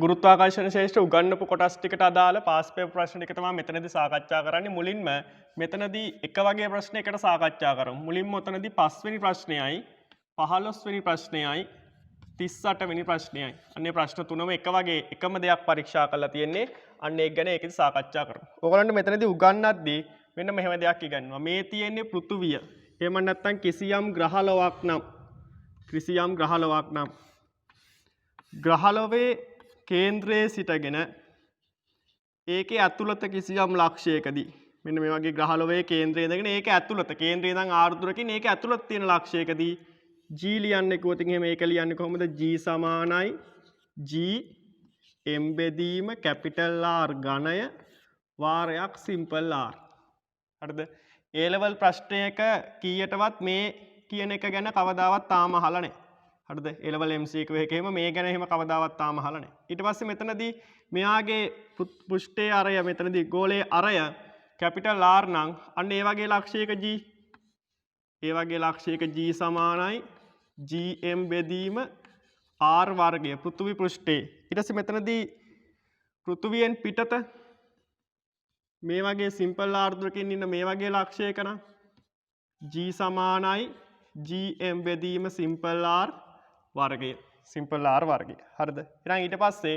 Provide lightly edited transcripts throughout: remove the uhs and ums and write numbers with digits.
ගුරුත්වාකර්ෂණ ශේෂ්ත්‍ර උගන්වපු කොටස් ටිකට අදාළ පාස් පේපර් ප්‍රශ්න ටික තමයි මෙතනදී සාකච්ඡා කරන්නේ. මුලින්ම මෙතනදී එක වගේ ප්‍රශ්නයකට සාකච්ඡා කරමු. මුලින්ම ඔතනදී 5 වෙනි ප්‍රශ්නයයි 15 වෙනි ප්‍රශ්නයයි 38 වෙනි ප්‍රශ්නයයි. අන්නේ ප්‍රශ්න තුනම එක වගේ එකම දෙයක් පරීක්ෂා කරලා තියෙන්නේ. අන්න ඒක ගැන ඒකදී සාකච්ඡා කරමු. ඕගොල්ලන්ට මෙතනදී උගන්වද්දී මෙන්න මෙහෙම දෙයක් ඉගෙනනවා. මේ තියෙන්නේ පෘථුවිය. එහෙම නැත්නම් කිසියම් ග්‍රහලොවක් නම් ග්‍රහලොවේ කේන්ද්‍රයේ සිටගෙන ඒකේ ඇතුළත කිසියම් ලක්ෂයකදී මෙන්න මේ වගේ ග්‍රහලොවේ කේන්ද්‍රයේ ඉඳගෙන ඒකේ ඇතුළත කේන්ද්‍රය ඉඳන් r දුරකින් ඒකේ ඇතුළත තියෙන ලක්ෂයකදී g ලියන්නේ කිව්වොත් එහෙම ඒක ලියන්නේ කොහොමද? g සමානයි g m බෙදීම capital R ඝනය වාරයක් simple r. හරිද? A level ප්‍රශ්නයක කීයටවත් මේ කියන එක ගැන කවදාවත් තාම අහලා නැහැ. හරිද? A level MCQ එකේම මේ ගැන එහෙම කවදාවත් තාම අහලා නැහැ. ඊට පස්සේ මෙතනදී මෙයාගේ පෘෂ්ඨයේ අරය මෙතනදී ගෝලයේ අරය capital R නම් අන්න ඒ වගේ ලක්ෂයක G සමානයි gm බෙදීම r වර්ගය පෘථිවි පෘෂ්ඨයේ. ඊට පස්සේ මෙතනදී පෘථිවියෙන් පිටත මේ වගේ simple r දුරකින් ඉන්න මේ වගේ ලක්ෂයක නම් g සමානයි gm බෙදීම simple r වර්ගය. හරිද? එහෙනම් ඊට පස්සේ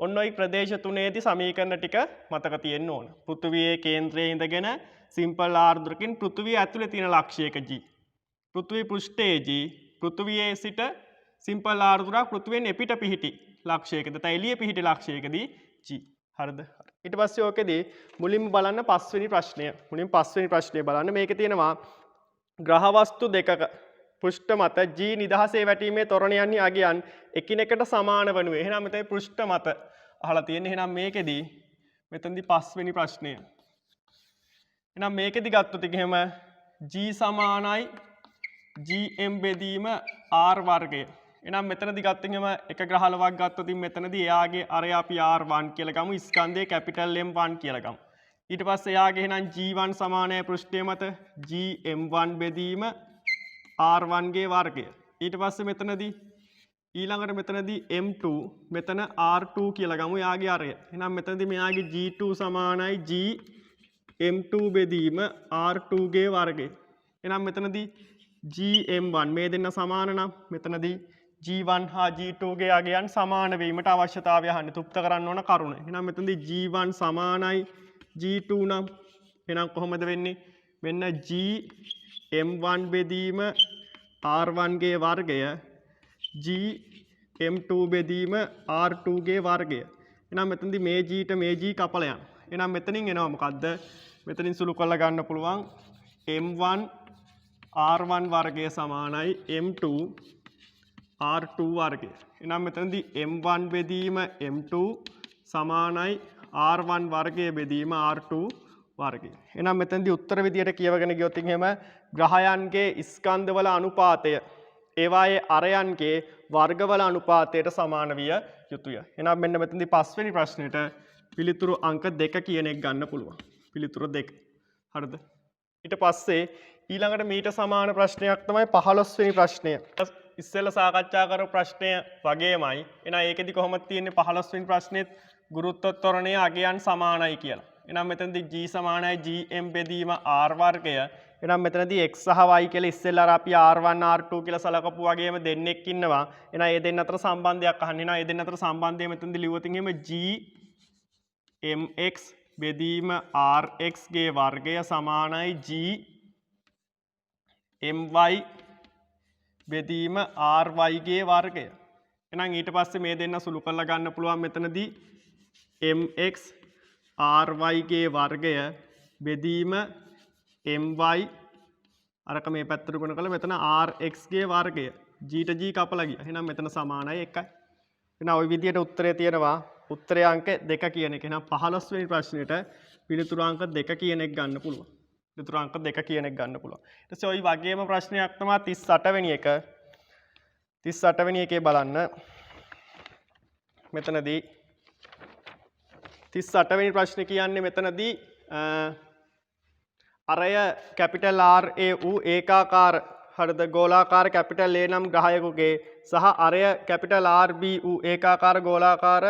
ඔන්න ඔය ප්‍රදේශ තුනේදී සමීකරණ ටික මතක තියෙන්න ඕන. පෘථිවියේ කේන්ද්‍රයේ ඉඳගෙන simple r දුරකින් පෘථිවිය ඇතුලේ තියෙන ලක්ෂයක g. පෘථිවි පෘෂ්ඨයේ g. පෘථිවියේ සිට simple r දුරක් පෘථිවියෙන් එපිට පිහිටි ලක්ෂයකද නැත්නම් එළිය පිහිටි ලක්ෂයකදී g. හරිද? ඊට පස්සේ ඕකේදී මුලින්ම බලන්න 5 වෙනි ප්‍රශ්නය. බලන්න මේකේ තියෙනවා ග්‍රහ වස්තු දෙකක පෘෂ්ඨ මත g නිදහසේ වැටීමේ ත්වරණයන්හි අගයන් එකිනෙකට සමාන වනුයේ. එහෙනම් මෙතන පෘෂ්ඨ මත අහලා තියෙන්නේ. එහෙනම් මේකෙදී මෙතනදී 5 වෙනි ප්‍රශ්නය. එහෙනම් මේකෙදී ගත්තොත් එහෙම g සමානයි gm බෙදීම r වර්ගය. එහෙනම් මෙතනදී ගත්තොත් එහෙම එක ග්‍රහලවක් ගත්තොත් මෙතනදී එයාගේ අරය අපි r1 කියලා ගමු. ස්කන්ධයේ capital M1 කියලා ගමු. ඊට පස්සේ එයාගේ එහෙනම් g1 සමානයි පෘෂ්ඨය මත gm1 බෙදීම r1 ගේ වර්ගය. ඊට පස්සේ මෙතනදී ඊළඟට මෙතනදී m2 මෙතන r2 කියලා ගමු එයාගේ අරය. එහෙනම් මෙතනදී මෙයාගේ g2 සමානයි gm2 බෙදීම r2 ගේ වර්ගය. එහෙනම් මෙතනදී gm1 මේ දෙන්න සමාන නම් මෙතනදී g1 හා g2 ගේ අගයන් සමාන වීමට අවශ්‍යතාවය අහන්නේ තෘප්ත කරන්න ඕන කරුණ. එහෙනම් මෙතනදී g1 සමානයි g2 නම් එහෙනම් කොහොමද වෙන්නේ? මෙන්න gm1 බෙදීම r1 ගේ වර්ගය gm2 බෙදීම r2 ගේ වර්ගය. එහෙනම් මෙතනදී මේ g ට මේ g කපලා යන. එහෙනම් මෙතනින් එනවා මොකද්ද? මෙතනින් සුළු කරලා ගන්න පුළුවන් m1 r1 වර්ගය සමානයි m2 r2 වර්ගය. එහෙනම් මෙතනදී m1 බෙදීම m2 සමානයි r1 වර්ගය බෙදීම r2 වර්ගය. එහෙනම් මෙතනදී උත්තර විදියට කියවගෙන ගියොත් එහෙම ග්‍රහයන්ගේ ස්කන්ධවල අනුපාතය ඒවායේ අරයන්ගේ වර්ගවල අනුපාතයට සමාන විය යුතුය. එහෙනම් මෙන්න මෙතනදී 5 වෙනි ප්‍රශ්නෙට පිළිතුරු අංක 2 කියන එක ගන්න පුළුවන්. පිළිතුරු 2. හරිද? ඊට පස්සේ ඊළඟට මීට සමාන ප්‍රශ්නයක් තමයි 15 වෙනි ප්‍රශ්නය. ඉස්සෙල්ලා සාකච්ඡා කරපු ප්‍රශ්නය වගේමයි. එහෙනම් ඒකෙදි කොහොමද තියෙන්නේ 15 වෙනි ප්‍රශ්නෙත් ගුරුත්ව ත්වරණයේ අගයන් සමානයි කියලා. එහෙනම් මෙතනදී g සමානයි gm බෙදීම r වර්ගය. එහෙනම් මෙතනදී x සහ y කියලා ඉස්සෙල්ලා අපි r1 r2 කියලා සලකපු වගේම දෙන්නෙක් ඉන්නවා. එහෙනම් මේ දෙන්න අතර සම්බන්ධයක් අහන්න. එහෙනම් මේ දෙන්න අතර සම්බන්ධය මෙතනදී ලියුවොත් එහෙම g mx බෙදීම rx ගේ වර්ගය සමානයි g my බෙදීම ry ගේ වර්ගය. එහෙනම් ඊට පස්සේ මේ දෙන්න සුළු කරලා ගන්න පුළුවන් මෙතනදී mx ry ගේ වර්ගය බෙදීම my අරක මේ පැත්තට ගුණ කළා මෙතන rx ගේ වර්ගය g ට g කපලා ගියා. එහෙනම් මෙතන සමානයි 1යි. එහෙනම් ওই විදියට උත්තරය තියෙනවා. උත්තරය අංක 2 කියන එක. එහෙනම් 15 වෙනි ප්‍රශ්නෙට පිළිතුරු අංක 2 කියන එක ගන්න පුළුවන්. පිළිතුරු අංක 2 කියන එක ගන්න පුළුවන්. ඊට පස්සේ ওই වගේම ප්‍රශ්නයක් තමයි 38 වෙනි එක. 38 වෙනි එකේ බලන්න. මෙතනදී 38 වෙනි ප්‍රශ්නේ කියන්නේ මෙතනදී අරය කැපිටල් R A වූ ඒකාකාර හරිද ගෝලාකාර කැපිටල් A නම් ග්‍රහයකගේ සහ අරය කැපිටල් R B වූ ඒකාකාර ගෝලාකාර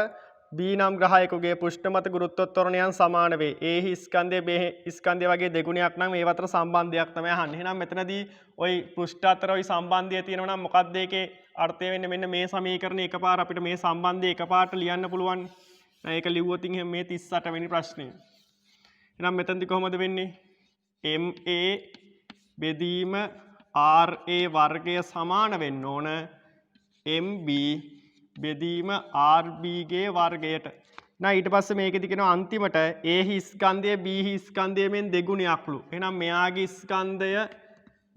B නම් ග්‍රහයකගේ පෘෂ්ඨ මත ගුරුත්වත්වරණයන් සමාන වේ. A ස්කන්ධය B ස්කන්ධය වගේ දෙගුණයක් නම් ඒ අතර සම්බන්ධයක් තමයි අහන්නේ. එහෙනම් මෙතනදී ওই පෘෂ්ඨ අතර ওই සම්බන්ධය තියෙනවා නම් මොකක්ද ඒකේ අර්ථය වෙන්නේ? මෙන්න මේ සමීකරණය එකපාර අපිට මේ සම්බන්ධය එකපාරට ලියන්න පුළුවන්. ඒක ලිව්වොත් එහෙනම් මේ 38 වෙනි ප්‍රශ්නේ. එහෙනම් මෙතනදී කොහොමද වෙන්නේ? MA බෙදීම RA වර්ගය සමාන වෙන්න ඕන MB බෙදීම RB ගේ වර්ගයට. now ඊට පස්සේ මේකෙදි කියනවා අන්තිමට A ස්කන්ධය B ස්කන්ධය මෙන් දෙගුණයක්ලු. එහෙනම් මෙයාගේ ස්කන්ධය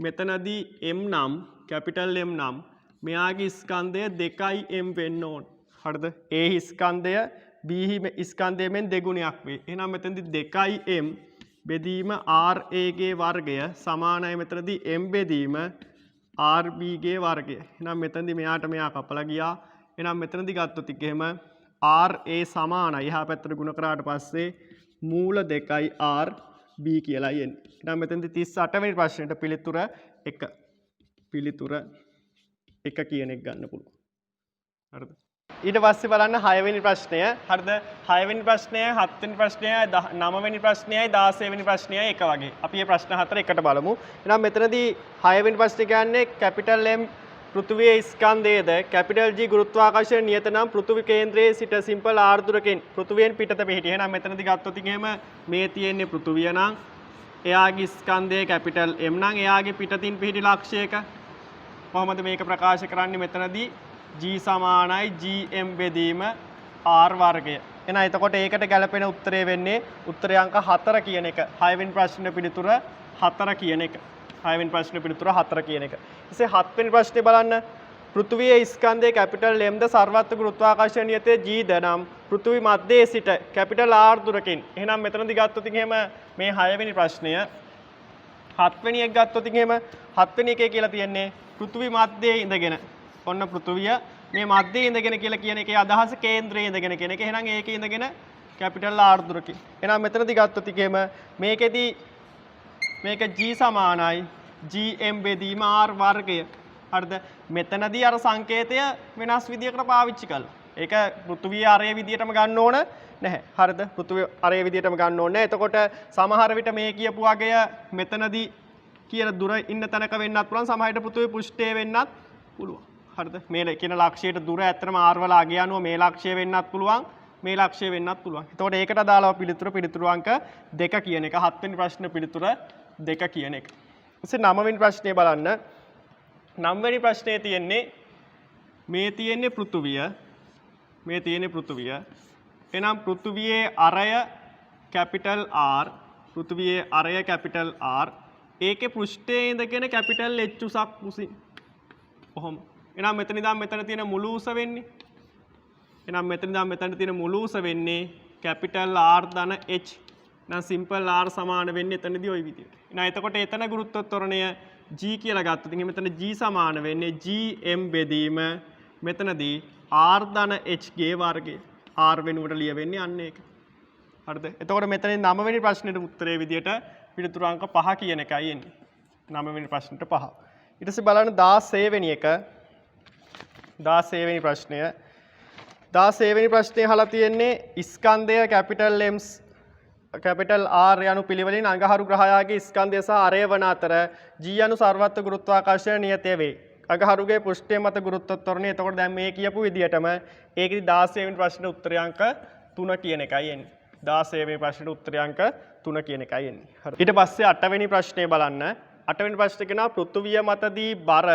මෙතනදී M නම් කැපිටල් M නම් මෙයාගේ ස්කන්ධය 2m වෙන්න ඕන. හරිද? A ස්කන්ධය B ස්කන්ධය මෙන් දෙගුණයක් වේ. එහෙනම් මෙතනදී 2m බෙදීම RA ගේ වර්ගය සමානයි මෙතනදී M බෙදීම RB ගේ වර්ගය. එහෙනම් මෙතනදී මෙයාට මෙයා කපලා ගියා. එහෙනම් මෙතනදී ගත්තොත් එහෙම RA සමානයි. එහා පැත්තට ගුණ කරාට පස්සේ මූල 2යි RB කියලා එන්නේ. එහෙනම් මෙතනදී 38 වෙනි ප්‍රශ්නෙට පිළිතුර 1. පිළිතුර 1 කියන එක ගන්න පුළුවන්. හරිද? ඊට පස්සේ බලන්න 6 වෙනි ප්‍රශ්නය. හරිද? 6 වෙනි ප්‍රශ්නයයි 7 වෙනි ප්‍රශ්නයයි 9 වෙනි ප්‍රශ්නයයි 16 වෙනි ප්‍රශ්නයයි එක වගේ. අපි මේ ප්‍රශ්න හතර එකට බලමු. එහෙනම් මෙතනදී 6 වෙනි ප්‍රශ්නේ කියන්නේ කැපිටල් M පෘථිවියේ ස්කන්ධයේද කැපිටල් G ගුරුත්වාකර්ෂණ නියත නම් පෘථිවි කේන්ද්‍රයේ සිට සිම්පල් R දුරකින් පෘථිවියෙන් පිටත පිහිටි. එහෙනම් මෙතනදී ගත්තොත් එහෙම මේ තියෙන්නේ පෘථිවිය නම් එයාගේ ස්කන්ධය කැපිටල් M නම් එයාගේ පිටතින් පිහිටි ලක්ෂයක කොහොමද මේක ප්‍රකාශ කරන්නේ? මෙතනදී G සමානයි GM බෙදීම R වර්ගය. එහෙනම් එතකොට ඒකට ගැලපෙන උත්තරය වෙන්නේ උත්තරය අංක 4 කියන එක. 6 වෙනි ප්‍රශ්නේ පිළිතුර 4 කියන එක. 6 වෙනි ප්‍රශ්නේ පිළිතුර 4 කියන එක. ඊසේ 7 වෙනි ප්‍රශ්නේ බලන්න. පෘථිවියේ ස්කන්ධයේ කැපිටල් M ද සර්වත්‍ර ගුරුත්වාකර්ෂණ නියතයේ G ද නම් පෘථිවි මැදයේ සිට කැපිටල් R දුරකින්. එහෙනම් මෙතනදී ගත්තොත් එහෙම මේ 6 වෙනි ප්‍රශ්නය 7 වෙනි එක ගත්තොත් එහෙම 7 වෙනි එකේ කියලා තියෙන්නේ පෘථිවි මැදයේ ඉඳගෙන. ඔන්න පෘථිවිය මේ මැදයේ ඉඳගෙන කියලා කියන එකේ අදහස කේන්ද්‍රයේ ඉඳගෙන කියන එක. එහෙනම් ඒකේ ඉඳගෙන කැපිටල් R දුරකින්. එහෙනම් මෙතනදී ගත්තොත් එහෙම මේකෙදී මේක G සමානයි GM බෙදීම R වර්ගය. හරිද? මෙතනදී අර සංකේතය වෙනස් විදියකට පාවිච්චි කළා. ඒක පෘථිවිය අරය විදියටම ගන්න ඕන නැහැ. හරිද? පෘථිවිය අරය විදියටම ගන්න ඕනේ නැහැ. එතකොට සමහර විට මේ කියපු වගය මෙතනදී කියන දුර ඉන්න තැනක වෙන්නත් පුළුවන්. සමහර විට පෘථිවි පෘෂ්ඨයේ වෙන්නත් පුළුවන්. හරිද? මේ කියන ලක්ෂයට දුර ඇත්තටම R වල අගය අනුව මේ ලක්ෂය වෙන්නත් පුළුවන්. මේ ලක්ෂය වෙන්නත් පුළුවන්. එතකොට ඒකට අදාළව පිළිතුරු අංක 2 කියන එක. 7 වෙනි ප්‍රශ්න පිළිතුර 2 කියන එක. ඊට 9 වෙනි ප්‍රශ්නේ බලන්න. 9 වෙනි ප්‍රශ්නේ තියෙන්නේ මේ තියෙන්නේ පෘථුවිය. මේ තියෙන්නේ පෘථුවිය. එහෙනම් පෘථුවියේ අරය කැපිටල් R. පෘථුවියේ අරය කැපිටල් R. ඒකේ පෘෂ්ඨයේ ඉඳගෙන කැපිටල් H උසක් උසින්. කොහොම? එහෙනම් මෙතන ඉඳන් මෙතන තියෙන මුළු උස වෙන්නේ. එහෙනම් මෙතන ඉඳන් මෙතන තියෙන මුළු උස වෙන්නේ කැපිටල් R ධන H. නම් සිම්පල් R සමාන වෙන්නේ එතනදී ওই විදිහට. එහෙනම් එතකොට එතන ගුරුත්වත්වරණය G කියලා ගත්තොත් ඉතින් මෙතන G සමාන වෙන්නේ GM බෙදීම මෙතනදී R ධන H ගේ වර්ගය. R වෙනුවට ලියවෙන්නේ අන්න ඒක. හරිද? එතකොට මෙතන 9 වෙනි ප්‍රශ්නෙට උත්තරේ විදිහට පිළිතුරු අංක 5 කියන එකයි එන්නේ. 9 වෙනි ප්‍රශ්නෙට 5. ඊට පස්සේ බලන්න 16 වෙනි එක. 16 වෙනි ප්‍රශ්නය. 16 වෙනි ප්‍රශ්නේ අහලා තියෙන්නේ ස්කන්ධය කැපිටල් M කැපිටල් R යනු පිළිවෙලින් අඟහරු ග්‍රහයාගේ ස්කන්ධය සහ අරය වන අතර G යනු සර්වත්‍ර ගුරුත්වාකර්ෂණ නියතය වේ. අඟහරුගේ පෘෂ්ඨය මත ගුරුත්වත්වරණය. එතකොට දැන් මේ කියපු විදිහටම ඒකෙදි 16 වෙනි ප්‍රශ්නේ උත්තරය අංක 3 කියන එකයි එන්නේ. 16 වෙනි ප්‍රශ්නෙට උත්තරය අංක 3 කියන එකයි එන්නේ. හරි. ඊට පස්සේ 8 වෙනි ප්‍රශ්නේ බලන්න. 8 වෙනි ප්‍රශ්නේ කියනවා පෘථුවිය මතදී බර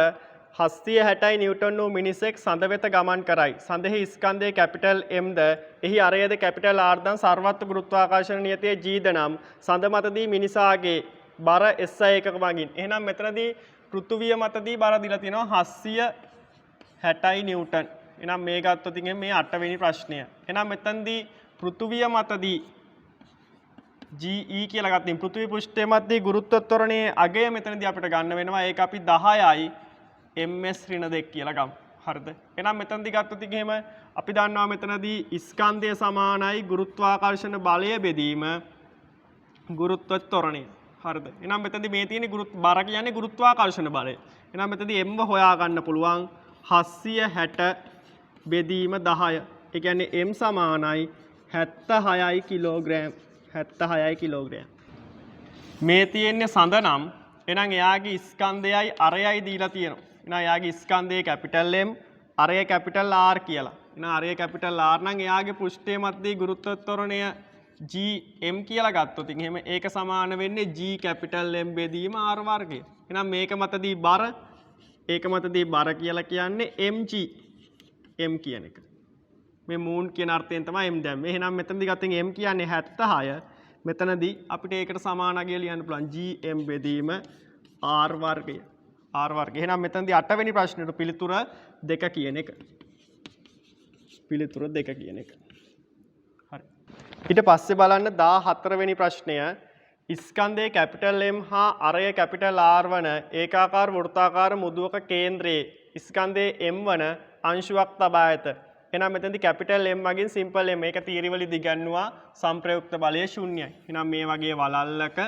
760 නිව්ටන් වූ මිනිසෙක් සඳ වෙත ගමන් කරයි. සඳෙහි ස්කන්ධයේ කැපිටල් M ද එහි අරයද කැපිටල් R දන් සර්වත්‍ර ගුරුත්වාකර්ෂණ නියතයේ G ද නම් සඳ මතදී මිනිසාගේ බර SI එකක මගින්. එහෙනම් මෙතනදී පෘථුවිය මතදී බර දීලා තියෙනවා 760 නිව්ටන්. එහෙනම් මේ ගත්තොත් ඉතින් මේ 8 වෙනි ප්‍රශ්නය. එහෙනම් මෙතනදී පෘථුවිය මතදී GE කියලා ගත්තින් පෘථිවි පෘෂ්ඨය මැද්දේ ගුරුත්වත්වරණයේ අගය මෙතනදී අපිට ගන්න වෙනවා. ඒක අපි 10යි ms ඍණ 2 කියලා ගමු. හරිද? එහෙනම් මෙතනදී ගත්තොත් එහෙම අපි දන්නවා මෙතනදී ස්කන්ධය සමානයි ගුරුත්වාකර්ෂණ බලය බෙදීම ගුරුත්වත්වරණය. හරිද? එහෙනම් මෙතනදී මේ තියෙන බර කියන්නේ ගුරුත්වාකර්ෂණ බලය. එහෙනම් මෙතනදී m හොයා ගන්න පුළුවන් 760 බෙදීම 10. ඒ කියන්නේ m සමානයි 76 කිලෝග්‍රෑම් 76 කිලෝග්‍රෑම්. මේ තියෙන්නේ සඳ නම් එහෙනම් එයාගේ ස්කන්ධයයි අරයයි දීලා තියෙනවා. එහෙනම් එයාගේ ස්කන්ධයේ කැපිටල් M අරය කැපිටල් R කියලා. එහෙනම් අරය කැපිටල් R නම් එයාගේ පෘෂ්ඨයේ මැද්දේ ගුරුත්වාකර්ෂණය gm කියලා ගත්තොත් එහෙම ඒක සමාන වෙන්නේ g කැපිටල් M බෙදීම R වර්ගය. එහෙනම් මේක මතදී බර ඒක මතදී බර කියලා කියන්නේ mg m කියන එක. මේ මූන් කියන අර්ථයෙන් තමයි m දැම්මේ. එහෙනම් මෙතනදී ගත්තෙන් m කියන්නේ 76. මෙතනදී අපිට ඒකට සමාන අගය ලියන්න පුළුවන් gm බෙදීම r වර්ගය. r වර්ගය. එහෙනම් මෙතනදී 8 වෙනි ප්‍රශ්නෙට පිළිතුර 2 කියන එක. පිළිතුර 2 කියන එක. හරි. ඊට පස්සේ බලන්න 14 වෙනි ප්‍රශ්නය ස්කන්ධයේ කැපිටල් M හා අරය කැපිටල් R වන ඒකාකාර වෘත්තාකාර මුදුවක කේන්ද්‍රයේ ස්කන්ධයේ M වන අංශුවක් තබා ඇත. එහෙනම් මෙතනදී කැපිටල් M මගින් සිම්පල් M මේක තීරවලදී දිගන්නවා සංප්‍රයුක්ත බලය ශූන්‍යයි. එහෙනම් මේ වගේ වලල්ලක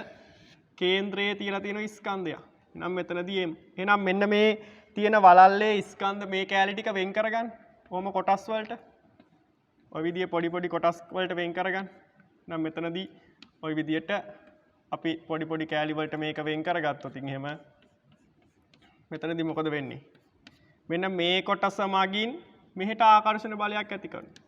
කේන්ද්‍රයේ තියලා තියෙන ස්කන්ධයක්. එහෙනම් මෙතනදී M. එහෙනම් මෙන්න මේ තියෙන වලල්ලේ ස්කන්ධ මේ කැලි ටික වෙන් කරගන්න. කොහොම කොටස් වලට ඔය විදිය පොඩි පොඩි කොටස් වලට වෙන් කරගන්න. එහෙනම් මෙතනදී ඔය විදියට අපි පොඩි පොඩි කැලි වලට මේක වෙන් කරගත්තොත් එහෙම මෙතනදී මොකද වෙන්නේ? මෙන්න මේ කොටස මගින් මෙහෙට ආකර්ෂණ බලයක් ඇති කරනවා.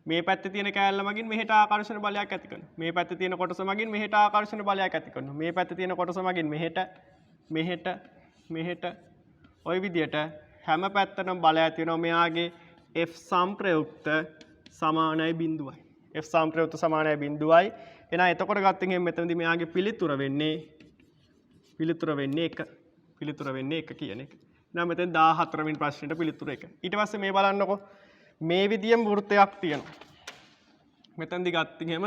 මේ පැත්තේ තියෙන කැලල මගින් මෙහෙට ආකර්ෂණ බලයක් ඇති කරනවා. මේ පැත්තේ තියෙන කොටස මගින් මෙහෙට ආකර්ෂණ බලයක් ඇති කරනවා. මේ පැත්තේ තියෙන කොටස මගින් මෙහෙට ඔය විදියට හැම පැත්තටම බලය ඇති වෙනවා. මෙයාගේ F සංප්‍රයුක්ත සමානයි බිඳුවයි. F සංප්‍රයුක්ත සමානයි බිඳුවයි. එහෙනම් එතකොට ගත්තෙන් එහෙනම් මෙතනදී මෙයාගේ පිළිතුර වෙන්නේ 1. පිළිතුර වෙන්නේ 1 කියන එක. එහෙනම් මෙතන 14 වෙනි ප්‍රශ්නෙට පිළිතුර 1. ඊට පස්සේ මේ බලන්නකො. මේ විදියෙන් වෘත්තයක් තියෙනවා. මෙතනදී ගත්තෙන් එහෙම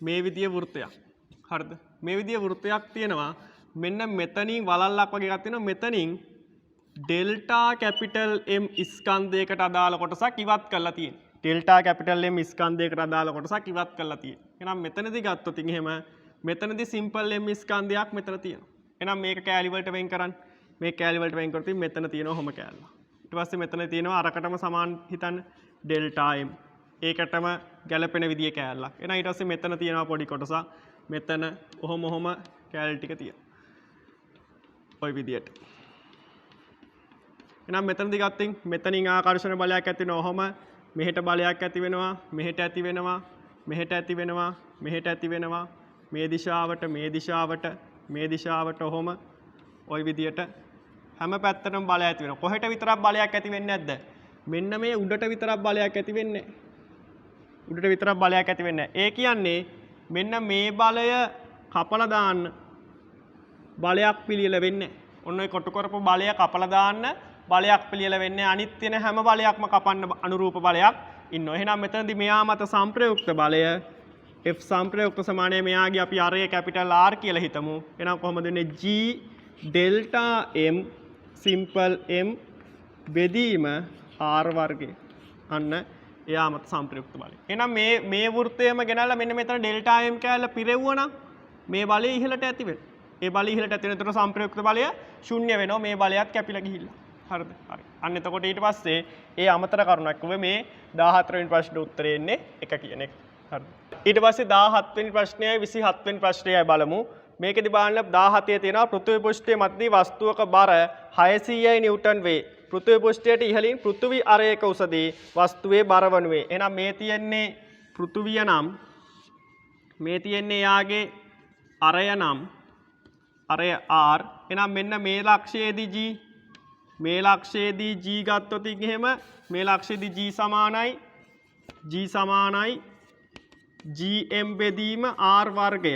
මේ විදිය වෘත්තයක්. හරිද? මේ විදිය වෘත්තයක් තියෙනවා. මෙන්න මෙතනින් වලල්ලක් වගේ එකක් තියෙනවා. මෙතනින් ඩෙල්ටා කැපිටල් M ස්කන්ධයකට අදාළ කොටසක් ඉවත් කරලා තියෙනවා. ඩෙල්ටා කැපිටල් M ස්කන්ධයකට අදාළ කොටසක් ඉවත් කරලා තියෙනවා. එහෙනම් මෙතනදී ගත්තොත් එහෙම මෙතනදී සිම්පල් M ස්කන්ධයක් මෙතන තියෙනවා. එහෙනම් මේක කැලි වලට වෙන් කරන්න. මේ කැලි වලට වෙන් කරොත් මෙතන තියෙනවා ඔහොම කැලල. ඊට පස්සේ මෙතන තියෙනවා අරකටම සමාන හිතන්න ඩෙල්ටා M. ඒකටම ගැලපෙන විදිය කැලලක්. එහෙනම් ඊට පස්සේ මෙතන තියෙනවා පොඩි කොටසක්. මෙතන ඔහොම කැලි ටික තියෙනවා. ඔය විදියට. එහෙනම් මෙතනදී ගත්තෙන් මෙතනින් ආකර්ෂණ බලයක් ඇති වෙනවා. ඔහොම මෙහෙට බලයක් ඇති වෙනවා. මෙහෙට ඇති වෙනවා. මෙහෙට ඇති වෙනවා. මෙහෙට ඇති වෙනවා. මේ දිශාවට ඔහොම ওই විදියට හැම පැත්තටම බලය ඇති වෙනවා. කොහෙට විතරක් බලයක් ඇති වෙන්නේ නැද්ද? මෙන්න මේ උඩට විතරක් බලයක් ඇති වෙන්නේ. උඩට විතරක් බලයක් ඇති වෙන්නේ. ඒ කියන්නේ මෙන්න මේ බලය කපලා දාන්න බලයක් පිළියෙල වෙන්නේ. ඔන්න ඔය කොටු කරපු බලය කපලා දාන්න බලයක් පිළියෙල වෙන්නේ. අනිත් තියෙන හැම බලයක්ම කපන්න අනුරූප බලයක් ඉන්නවා. එහෙනම් මෙතනදී මෙයා මත සංප්‍රයුක්ත බලය F සංප්‍රයුක්ත සමානයි මෙයාගේ අපි අරය කැපිටල් R කියලා හිතමු. එහෙනම් කොහොමද වෙන්නේ? G delta M simple M බෙදීම R වර්ගය. අන්න එයා මත සංප්‍රයුක්ත බලය. එහෙනම් මේ වෘත්තයම ගෙනල්ලා මෙන්න මෙතන ඩෙල්ටා M කැලල පිරෙවුවා නම් මේ බලය ඉහළට ඇති වෙනවා. ඒ බලය ඉහළට ඇති වෙන. එතකොට සංප්‍රයුක්ත බලය ශුන්‍ය වෙනවා. මේ බලයත් කැපිලා ගිහිල්ලා. හරිද? හරි. අන්න එතකොට ඊට පස්සේ ඒ අමතර කරුණක් ඔබ මේ 14 වෙනි ප්‍රශ්නෙට උත්තරේ එන්නේ 1 කියන එක. හරිද? ඊට පස්සේ 17 වෙනි ප්‍රශ්නයයි 27 වෙනි ප්‍රශ්නයයි බලමු. මේකෙදි බලන්න 17 තියෙනවා පෘථිවි පෘෂ්ඨයේ මැද්දේ වස්තුවක බර 600යි නිව්ටන් වේ. පෘථිවි පෘෂ්ඨයට ඉහළින් පෘථිවි අරයක උසදී වස්තුවේ බර වනුවේ. එහෙනම් මේ තියෙන්නේ පෘථිවිය නම් මේ තියෙන්නේ යාගේ අරය නම් අරය R. එහෙනම් මෙන්න මේ ලක්ෂයේදී G මේ ලක්ෂයේදී G ගත්තොත් එහෙම මේ ලක්ෂයේදී G සමානයි gm බෙදීම R වර්ගය.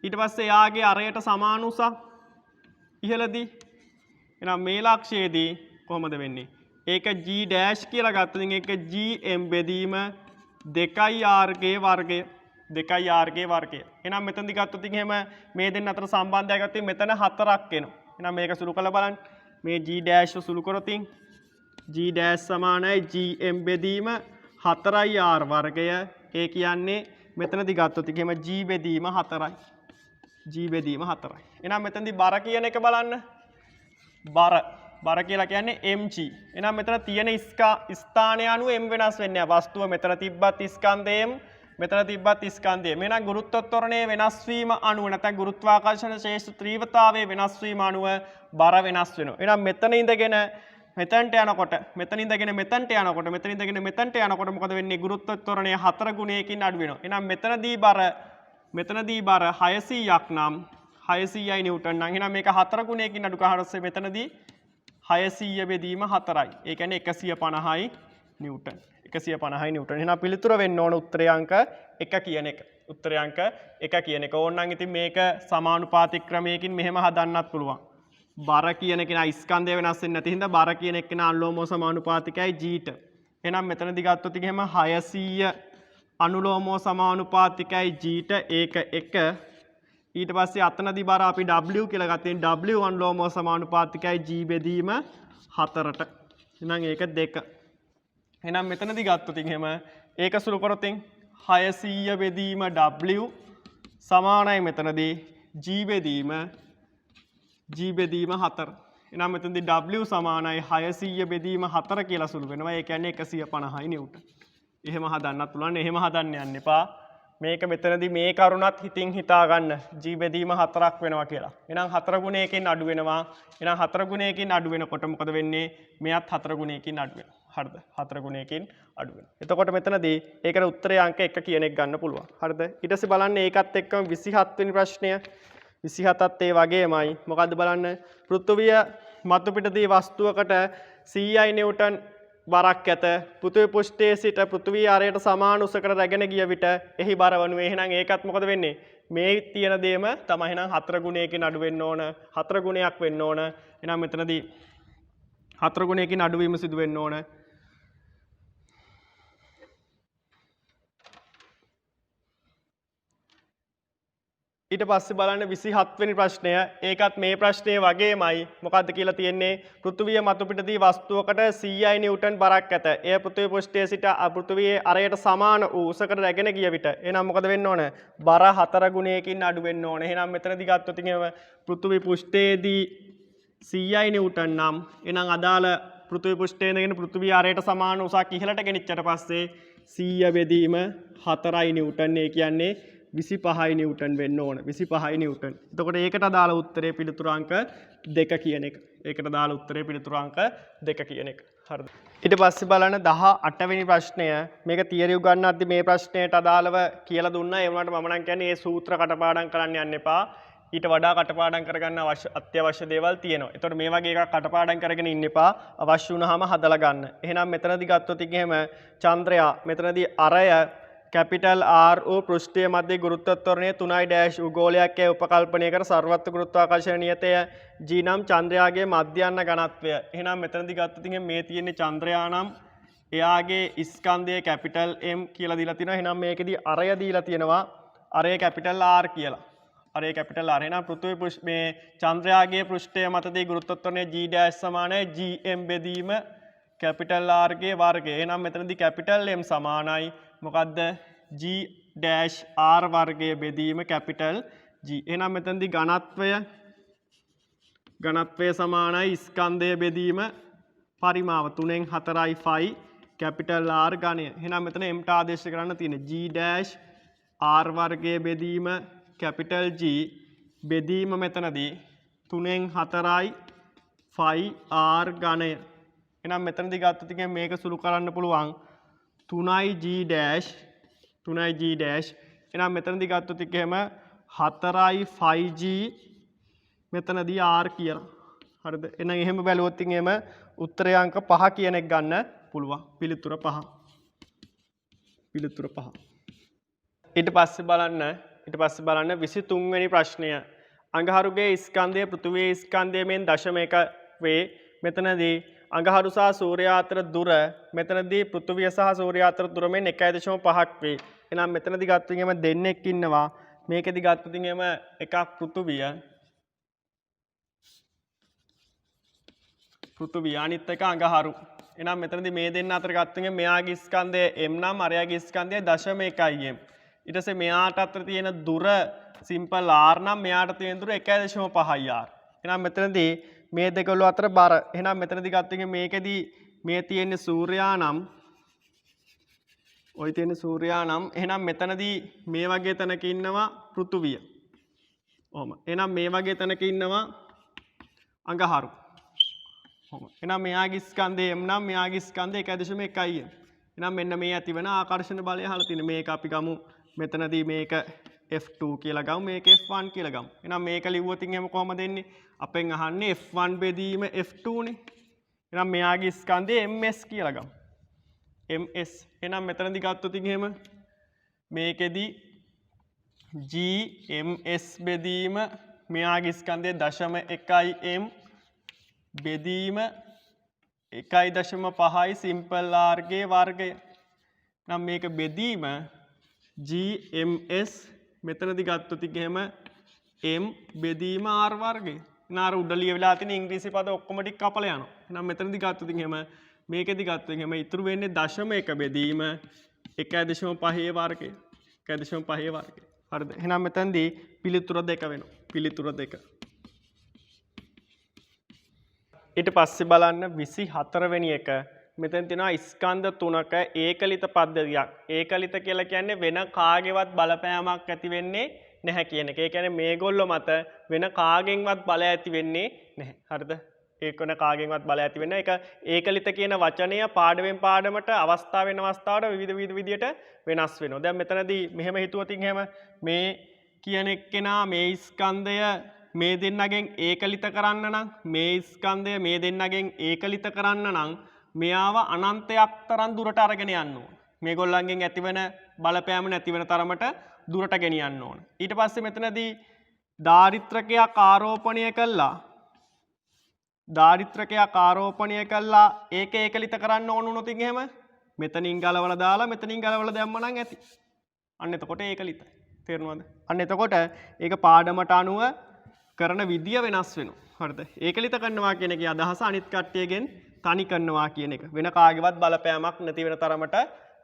ඊට පස්සේ යාගේ අරයට සමාන උසක් ඉහළදී. එහෙනම් මේ ලක්ෂයේදී කොහොමද වෙන්නේ? ඒක G ඩෑෂ් කියලා ගත්තොත් ඒක gm බෙදීම 2R ගේ වර්ගය. 2R ගේ වර්ගය. එහෙනම් මෙතනදී ගත්තොත් එහෙම මේ දෙන්න අතර සම්බන්ධය ගත්තොත් මෙතන 4ක් එනවා. එහෙනම් මේක සුළු කරලා බලන්න. මේ G ඩෑෂ් සුළු කරොත් G ඩෑෂ් සමානයි gm බෙදීම 4R වර්ගය. ඒ කියන්නේ මෙතනදී ගත්තොත් එහෙම G බෙදීම 4යි. G බෙදීම 4යි. එහෙනම් මෙතනදී බර කියන එක බලන්න. බර බර කියලා කියන්නේ mg. එහෙනම් මෙතන තියෙන ස්ථානය අනුව m වෙනස් වෙන්නේ නැහැ. වස්තුව මෙතන තිබ්බත් ස්කන්ධය m, මෙතන තිබ්බත් ස්කන්ධය. එහෙනම් ගුරුත්වාකර්ෂණයේ වෙනස් වීම අනුව නැත්නම් ගුරුත්වාකර්ෂණ ශේෂ්ඨ තීව්‍රතාවයේ වෙනස් වීම අනුව බර වෙනස් වෙනවා. එහෙනම් මෙතන ඉඳගෙන මෙතනට යනකොට මෙතන ඉඳගෙන මෙතනට යනකොට මෙතන ඉඳගෙන මෙතනට යනකොට මොකද වෙන්නේ? ගුරුත්වාකර්ෂණය 4 ගුණයකින් අඩු වෙනවා. එහෙනම් මෙතනදී බර 600ක් නම් 600යි නිව්ටන් නම් එහෙනම් මේක 4 ගුණයකින් අඩු කරලා හරස්සේ මෙතනදී 600 බෙදීම 4යි. ඒ කියන්නේ 150යි නිව්ටන්. 150යි නිව්ටන්. එහෙනම් පිළිතුර වෙන්න ඕන උත්තරේ අංක 1 කියන එක. උත්තරේ අංක 1 කියන එක. ඕනනම් ඉතින් මේක සමානුපාතික ක්‍රමයකින් මෙහෙම හදන්නත් පුළුවන්. බර කියන කෙනා ස්කන්ධය වෙනස් වෙන්නේ නැති හින්දා බර කියන එක්කෙනා අනුලෝමව සමානුපාතිකයි g ට. එහෙනම් මෙතනදී ගත්තොත් එහෙම 600 අනුලෝමව සමානුපාතිකයි g ට ඒක 1. ඊට පස්සේ අතනදී බර අපි w කියලා ගත්තේ w අනුලෝමව සමානුපාතිකයි g බෙදීම 4ට. එහෙනම් ඒක 2. එහෙනම් මෙතනදී ගත්තොත් එහෙම ඒක සුළු කරොත් 600 බෙදීම w සමානයි මෙතනදී g බෙදීම 4. එහෙනම් මෙතනදී w සමානයි 600 බෙදීම 4 කියලා සුළු වෙනවා. ඒ කියන්නේ 150යි නිව්ටන්. එහෙම හදන්නත් පුළුවන්. එහෙම හදන්න යන්න එපා. මේක මෙතනදී මේ කරුණත් හිතින් හිතා ගන්න. g බෙදීම 4ක් වෙනවා කියලා. එහෙනම් 4 ගුණයකින් අඩු වෙනවා. එහෙනම් 4 ගුණයකින් අඩු වෙනකොට මොකද වෙන්නේ? මෙයත් 4 ගුණයකින් අඩු වෙනවා. හරිද? 4 ගුණයකින් අඩු වෙනවා. එතකොට මෙතනදී ඒකට උත්තරේ අංක 1 කියන එක ගන්න පුළුවන්. හරිද? ඊට පස්සේ බලන්න ඒකත් එක්කම 27 වෙනි ප්‍රශ්නය. 27ත් ඒ වගේමයි. මොකද්ද බලන්න? පෘථුවිය මතු පිටදී වස්තුවකට 100යි නිව්ටන් බරක් ඇත. පෘථිවි පෘෂ්ඨයේ සිට පෘථිවි ආරයට සමාන උසකට රැගෙන ගිය විට එහි බර වනුයේ. එහෙනම් ඒකත් මොකද වෙන්නේ? මේ තියෙන දේම තමයි එහෙනම් 4 ගුණයකින් අඩු වෙන්න ඕන. 4 ගුණයක් වෙන්න ඕන. එහෙනම් මෙතනදී 4 ගුණයකින් අඩු වීම සිදු වෙන්න ඕන. ඊට පස්සේ බලන්න 27 වෙනි ප්‍රශ්නය. ඒකත් මේ ප්‍රශ්නයේ වගේමයි. මොකද්ද කියලා තියෙන්නේ? පෘථිවිය මතු පිටදී වස්තුවකට 100යි නිව්ටන් බරක් ඇත. එය පෘථිවි පෘෂ්ඨයේ සිට පෘථිවියේ අරයට සමාන වූ උසකට රැගෙන ගිය විට එහෙනම් මොකද වෙන්න ඕන? බර 4 ගුණයකින් අඩු වෙන්න ඕන. එහෙනම් මෙතනදී ගත්තොත් එහෙම පෘථිවි පෘෂ්ඨයේදී 100යි නිව්ටන් නම් එහෙනම් අදාළ පෘථිවි පෘෂ්ඨයේ ඉඳගෙන පෘථිවිය අරයට සමාන උසක් ඉහළට ගෙනිච්චට පස්සේ 100 බෙදීම 4යි නිව්ටන්. ඒ කියන්නේ 25යි නිව්ටන් වෙන්න ඕන. 25යි නිව්ටන්. එතකොට ඒකට අදාළ උත්තරේ පිළිතුරු අංක 2 කියන එක. ඒකට අදාළ උත්තරේ පිළිතුරු අංක 2 කියන එක. හරිද? ඊට පස්සේ බලන්න 18 වෙනි ප්‍රශ්නය. මේක තියරි උගන්වද්දි මේ ප්‍රශ්නයට අදාළව කියලා දුන්නා. ඒ වුණාට මම නම් කියන්නේ මේ සූත්‍ර කටපාඩම් කරන්න යන්න එපා. ඊට වඩා කටපාඩම් කරගන්න අත්‍යවශ්‍ය දේවල් තියෙනවා. ඒතකොට මේ වගේ එකක් කටපාඩම් කරගෙන ඉන්න එපා. අවශ්‍ය වුණාම හදලා ගන්න. එහෙනම් මෙතනදී ගත්තොත් එහෙම චන්ද්‍රයා මෙතනදී අරය कैपिटल R ओ पृष्ठीय मध्य गुरुत्वाकर्षण 3.0 गोलයක් के උපකල්පනය කර සර්වත්‍ර ගුරුත්වාකර්ෂණ නියතය g නම් චන්ද්‍රයාගේ මධ්‍යයන්න ඝනත්වය. එහෙනම් මෙතනදී ගත්තොත් මේ තියෙන්නේ චන්ද්‍රයා නම් එයාගේ ස්කන්ධය කැපිටල් M කියලා දීලා තිනවා. එහෙනම් මේකෙදී අරය දීලා තියෙනවා. අරය කැපිටල් R කියලා. අරය කැපිටල් R. එහෙනම් පෘථිවි මේ චන්ද්‍රයාගේ පෘෂ්ඨය මතදී ගුරුත්වාකර්ෂණය g' සමානයි gm බෙදීම කැපිටල් R ගේ වර්ගය. එහෙනම් මෙතනදී කැපිටල් M සමානයි මොකද්ද g' වර්ගය බෙදීම කැපිටල් G. එහෙනම් මෙතනදී ඝනත්වය සමානයි ස්කන්ධය බෙදීම පරිමාව 3න් 4යි 5 කැපිටල් R ඝනය. එහෙනම් මෙතන m ට ආදේශ කරන්න තියෙන්නේ g' වර්ගය බෙදීම කැපිටල් G බෙදීම මෙතනදී 3න් 4යි 5 R ඝනය. එහෙනම් මෙතනදී ගත්තොත් මේක සුළු කරන්න පුළුවන් 3යි g'. එහෙනම් මෙතනදී ගත්තොත් එහෙම 4යි 5g මෙතනදී r කියලා. හරිද? එහෙනම් එහෙම බැලුවොත් එහෙම උත්තරේ අංක 5 කියන එක ගන්න පුළුවන්. පිළිතුර 5. ඊට පස්සේ බලන්න 23 වෙනි ප්‍රශ්නය. අඟහරුගේ ස්කන්ධය පෘථිවියේ ස්කන්ධය මෙන් දශම 1 වේ. මෙතනදී අඟහරු සහ සූර්යයා අතර දුර මෙතනදී පෘථිවිය සහ සූර්යයා අතර දුර මෙන් 1.5ක් වේ. එහෙනම් මෙතනදී ගත්තොත් එහෙම දෙන්නෙක් ඉන්නවා. මේකෙදි ගත්තොත් එහෙම එකක් පෘථිවිය අනිත් එක අඟහරු. එහෙනම් මෙතනදී මේ දෙන්න අතර ගත්තොත් මෙයාගේ ස්කන්ධය m නම් අරයාගේ ස්කන්ධය 0.1m. ඊට පස්සේ මෙයාට අතර තියෙන දුර සිම්පල් r නම් මෙයාට තියෙන දුර 1.5r. එහෙනම් මෙතනදී මේ දෙකවල අතර බර. එහෙනම් මෙතනදී ගත්තොත් මේකෙදී මේ තියෙන්නේ සූර්යයා නම් ওই තියෙන සූර්යයා නම් එහෙනම් මෙතනදී මේ වගේ තැනක ඉන්නවා පෘථුවිය. ඔහොම. එහෙනම් මේ වගේ තැනක ඉන්නවා අඟහරු. ඔහොම. එහෙනම් මෙයාගේ ස්කන්ධය m නම් මෙයාගේ ස්කන්ධය 1.1යි. එහෙනම් මෙන්න මේ ඇතිවන ආකර්ෂණ බලය අහලා තියෙන මේක අපි ගමු මෙතනදී මේක F2 කියලා ගමු මේක F1 කියලා ගමු. එහෙනම් මේක ලිව්වොත් එහෙම කොහමද එන්නේ? අපෙන් අහන්නේ F1 බෙදීම F2 නේ. එහෙනම් මෙයාගේ ස්කන්ධය ms කියලා ගමු. ms. එහෙනම් මෙතනදී ගත්තොත් එහෙම මේකෙදි g ms බෙදීම මෙයාගේ ස්කන්ධය 0.1 m බෙදීම 1.5යි සිම්පල් r ගේ වර්ගය. නම් මේක බෙදීම GMS මෙතනදී ගත්තොත් එහෙම m බෙදීම r වර්ගය. නාර උඩ ලියවිලා තියෙන ඉංග්‍රීසි පද ඔක්කොම ටික කපලා යනවා. එහෙනම් මෙතනදී ගත්තොත් එහෙම මේකෙදි ගත්තොත් එහෙම ඉතුරු වෙන්නේ 0.1 බෙදීම 1.5 වර්ගය. 1.5 වර්ගය. හරිද? එහෙනම් මෙතනදී පිළිතුර 2 වෙනවා. පිළිතුර 2. ඊට පස්සේ බලන්න 24 වෙනි එක මෙතන තියෙනවා ස්කන්ධ තුනක ඒකලිත පද්ධතියක්. ඒකලිත කියලා කියන්නේ වෙන කාගේවත් බලපෑමක් ඇති වෙන්නේ නැහැ කියන එක. ඒ කියන්නේ මේගොල්ලෝ මත වෙන කාගෙන්වත් බලය ඇති වෙන්නේ නැහැ. හරිද? ඒකන කාගෙන්වත් බලය ඇති වෙන්නේ. ඒක ඒකලිත කියන වචනය පාඩමෙන් පාඩමට අවස්ථාවෙන් අවස්ථාවට විවිධ විදියට වෙනස් වෙනවා. දැන් මෙතනදී මෙහෙම හිතුවොත් එහෙම මේ කියන එක්කෙනා මේ ස්කන්ධය මේ දෙන්නගෙන් ඒකලිත කරන්න නම් මේ ස්කන්ධය මේ දෙන්නගෙන් ඒකලිත කරන්න නම් මෙයාව අනන්තයක් තරම් දුරට අරගෙන යන්න ඕන. මේගොල්ලන්ගෙන් ඇතිවන බලපෑම නැති වෙන තරමට දුරට ගෙනියන්න ඕන. ඊට පස්සේ මෙතනදී දාරිත්‍රකයක් ආරෝපණය කළා ඒක ඒකලිත කරන්න ඕන වුණොත් එහෙම මෙතනින් ගලවලා දාලා මෙතනින් ගලවලා දැම්ම නම් ඇති. අන්න එතකොට ඒකලිතයි. තේරුණාද? අන්න එතකොට ඒක පාඩමට අනුව කරන විදිය වෙනස් වෙනවා. හරිද? ඒකලිත කරනවා කියන එකේ අදහස අනිත් කට්ටියගෙන් තනි කරනවා කියන එක. වෙන කාගේවත් බලපෑමක් නැති වෙන තරමට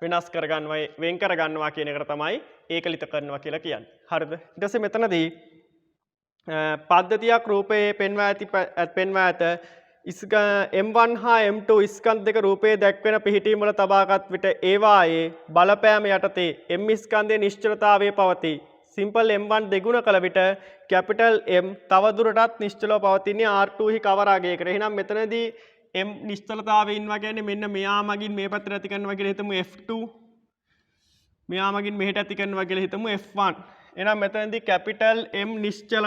වෙනස් කරගන්නවා වෙන් කරගන්නවා කියන එකට තමයි ඒකලිත කරනවා කියලා කියන්නේ. හරිද? ඊට පස්සේ මෙතනදී පද්ධතියක් රූපයේ පෙන්වා ඇත M1 හා M2 ස්කන්ධ දෙක රූපයේ දැක්වෙන පිහිටීම් වල තබාගත් විට ඒවායේ බලපෑම යටතේ M ස්කන්ධයේ නිශ්චලතාවය පවතී. සිම්පල් M1 දෙගුණ කළ විට කැපිටල් M තවදුරටත් නිශ්චලව පවතින්නේ R2 හි කවර අගයකට. එහෙනම් මෙතනදී M නිශ්චලතාවය ඉන්නවා කියන්නේ මෙන්න මෙයා මගින් මේ පැත්තට ඇති කරනවා කියලා හිතමු F2. මෙයා මගින් මෙහෙට ඇති කරනවා කියලා හිතමු F1. එහෙනම් මෙතනදී කැපිටල් M නිශ්චල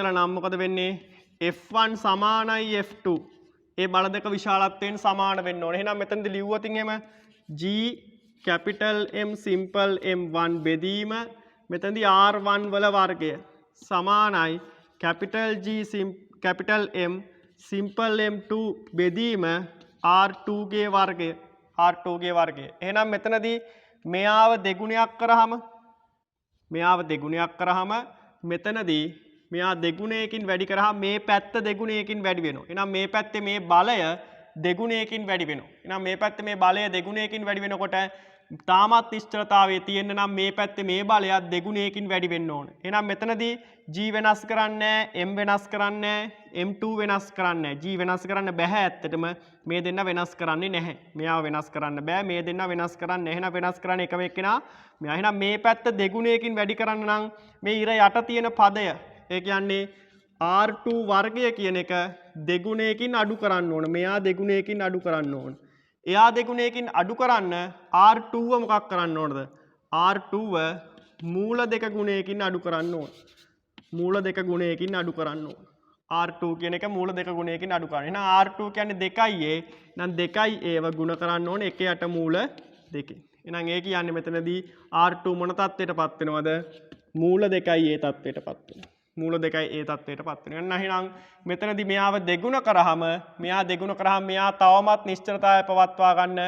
නම් මොකද වෙන්නේ? F1 සමානයි F2. ඒ බල දෙක විශාලත්වයෙන් සමාන වෙන්න ඕනේ. එහෙනම් මෙතනදී ලිව්වොත් එහෙම G capital M simple M1 බෙදීම මෙතනදී R1 වල වර්ගය සමානයි capital M simple M2 බෙදීම R2 ගේ වර්ගය. එහෙනම් මෙතනදී මෙයාව දෙගුණයක් කරාම මෙතනදී මෙයා දෙගුණයකින් වැඩි කරාම මේ පැත්ත දෙගුණයකින් වැඩි වෙනවා. එහෙනම් මේ පැත්තේ මේ බලය දෙගුණයකින් වැඩි වෙනවා. එහෙනම් මේ පැත්තේ මේ බලය දෙගුණයකින් වැඩි වෙනකොට තාමත් නිශ්චලතාවයේ තියෙන නම් මේ පැත්තේ මේ බලයත් දෙගුණයකින් වැඩි වෙන්න ඕන. එහෙනම් මෙතනදී G වෙනස් කරන්නේ M වෙනස් කරන්නේ M2 වෙනස් කරන්නේ G වෙනස් කරන්න බෑ. ඇත්තටම මේ දෙන්න වෙනස් කරන්නේ නැහැ. මෙයාව වෙනස් කරන්න බෑ. මේ දෙන්න වෙනස් කරන්නේ. එහෙනම් වෙනස් කරන්නේ එකම එක්කෙනා මෙයා. එහෙනම් මේ පැත්ත දෙගුණයකින් වැඩි කරන්න නම් මේ ඉර යට තියෙන පදය ඒ කියන්නේ R2 වර්ගය කියන එක දෙගුණයකින් අඩු කරන්න ඕන. මෙයා දෙගුණයකින් අඩු කරන්න ඕන. එයා දෙගුණයකින් අඩු කරන්න R2ව මොකක් කරන්න ඕනද? R2ව මූල දෙක ගුණයකින් අඩු කරන්න ඕන. R2 කියන එක මූල දෙක ගුණයකින් අඩු කරන්න. එහෙනම් R2 කියන්නේ 2A. එහෙනම් 2A ව ගුණ කරන්න ඕනේ 1 යට මූල 2. එහෙනම් ඒ කියන්නේ මෙතනදී R2 මොන තත්ත්වයටපත් වෙනවද? මූල 2A තත්ත්වයටපත් වෙනවා. එහෙනම් මෙතනදී මෙයාව දෙගුණ කරාම මෙයා තවමත් නිශ්චලතාවය පවත්වා ගන්න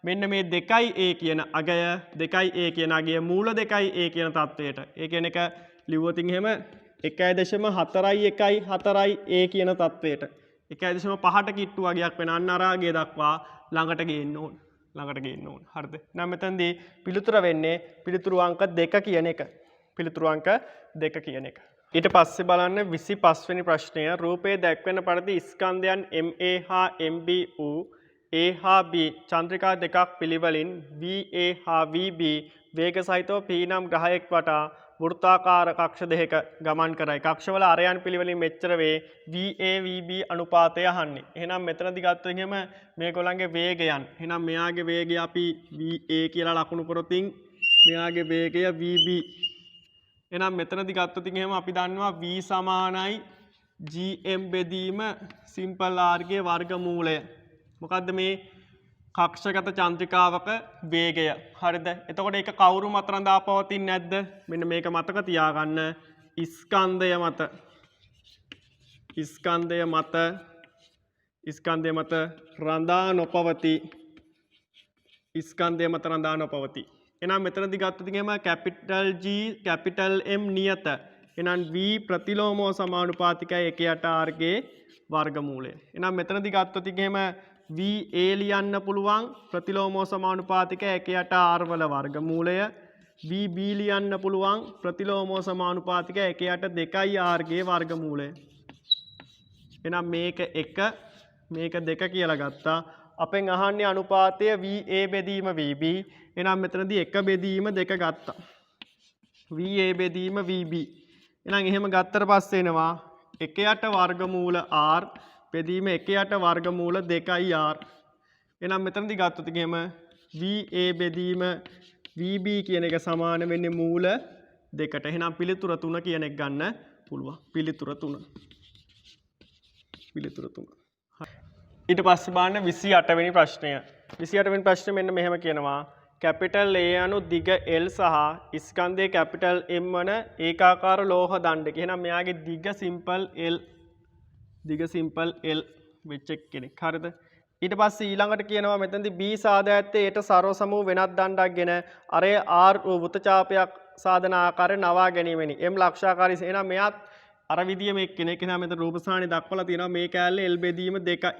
මෙන්න මේ 2A කියන අගය මූල 2A කියන තත්ත්වයට. ඒ කියන එක ලිව්වොත් එහෙම 1.414A කියන තත්ත්වයට 1.5ට කිට්ටු වගේක් වෙන අන්න අර අගය දක්වා ළඟට ගේන්න ඕන. හරිද? එහෙනම් මෙතනදී පිළිතුර වෙන්නේ පිළිතුරු අංක 2 කියන එක. ඊට පස්සේ බලන්න 25 වෙනි ප්‍රශ්නය. රූපයේ දැක්වෙන පරිදි ස්කන්ධයන් MA හා MB වූ A හා B චන්ද්‍රිකා දෙකක් පිළිවෙලින් VA හා VB වේග සහිතව P නම් ග්‍රහයෙක් වටා වෘත්තාකාර කක්ෂ දෙකක ගමන් කරයි. කක්ෂවල අරයන් පිළිවෙලින් මෙච්චර වේ VA VB අනුපාතය අහන්නේ. එහෙනම් මෙතනදි ගත්තොත් එහෙම මේගොල්ලන්ගේ වේගයන්. එහෙනම් මෙයාගේ වේගය අපි VA කියලා ලකුණු කරොතින් මෙයාගේ වේගය VB. එහෙනම් මෙතනදි ගත්තොත් එහෙම අපි දන්නවා V සමානයි GM බෙදීම සිම්පල් R ගේ වර්ගමූලය. මොකද්ද මේ කක්ෂගත චන්ද්‍රිකාවක වේගය. හරිද? එතකොට ඒක කවුරු මත රඳා පවතින්නේ නැද්ද? මෙන්න මේක මතක තියාගන්න. ස්කන්ධය මත රඳා නොපවති. ස්කන්ධය මත රඳා නොපවති. එහෙනම් මෙතනදී ගත්තොත් එහෙම කැපිටල් G කැපිටල් M නියත. එහෙනම් V ප්‍රතිලෝමව සමානුපාතිකයි 1/8 R ගේ වර්ගමූලය. එහෙනම් මෙතනදී ගත්තොත් එහෙම VA ලියන්න පුළුවන් ප්‍රතිලෝමව සමානුපාතික 1/8 R වල වර්ගමූලය. VB ලියන්න පුළුවන් ප්‍රතිලෝමව සමානුපාතික 1/2 R ගේ වර්ගමූලය. එහෙනම් මේක 1 මේක 2 කියලා ගත්තා. අපෙන් අහන්නේ අනුපාතය VA බෙදීම VB. එහෙනම් මෙතනදී 1 බෙදීම 2 ගත්තා. VA බෙදීම VB. එහෙනම් එහෙම ගත්තට පස්සේ එනවා 1/8 වර්ගමූල R බෙදීම 1/8 වර්ගමූල 2R. එහෙනම් මෙතනදී ගත්තොත් එහෙම VA බෙදීම VB කියන එක සමාන වෙන්නේ මූල 2ට. එහෙනම් පිළිතුර 3 කියන එක ගන්න පුළුවන්. පිළිතුර 3. ඊට පස්සේ බලන්න 28 වෙනි ප්‍රශ්නය. 28 වෙනි ප්‍රශ්නේ මෙන්න මෙහෙම කියනවා. කැපිටල් A අනු දිග L සහ ස්කන්ධයේ කැපිටල් M වන ඒකාකාර ලෝහ දණ්ඩක. එහෙනම් මෙයාගේ දිග සිම්පල් L වෙච්ච කෙනෙක්. හරිද? ඊට පස්සේ ඊළඟට කියනවා මෙතනදී B සාදා ඇත්තේ ඒට සරව සම වූ වෙනත් දණ්ඩක්ගෙන අරේ R වෘත්තචාපයක් සාධන ආකාරය නවා ගැනීමෙනි. M ලක්ෂාකාරී. එහෙනම් මෙයාත් අර විදිය මේ කෙනෙක්. එහෙනම් මෙතන රූපසාහනේ දක්වලා තියෙනවා මේ කෑල්ලේ L බෙදීම 2යි.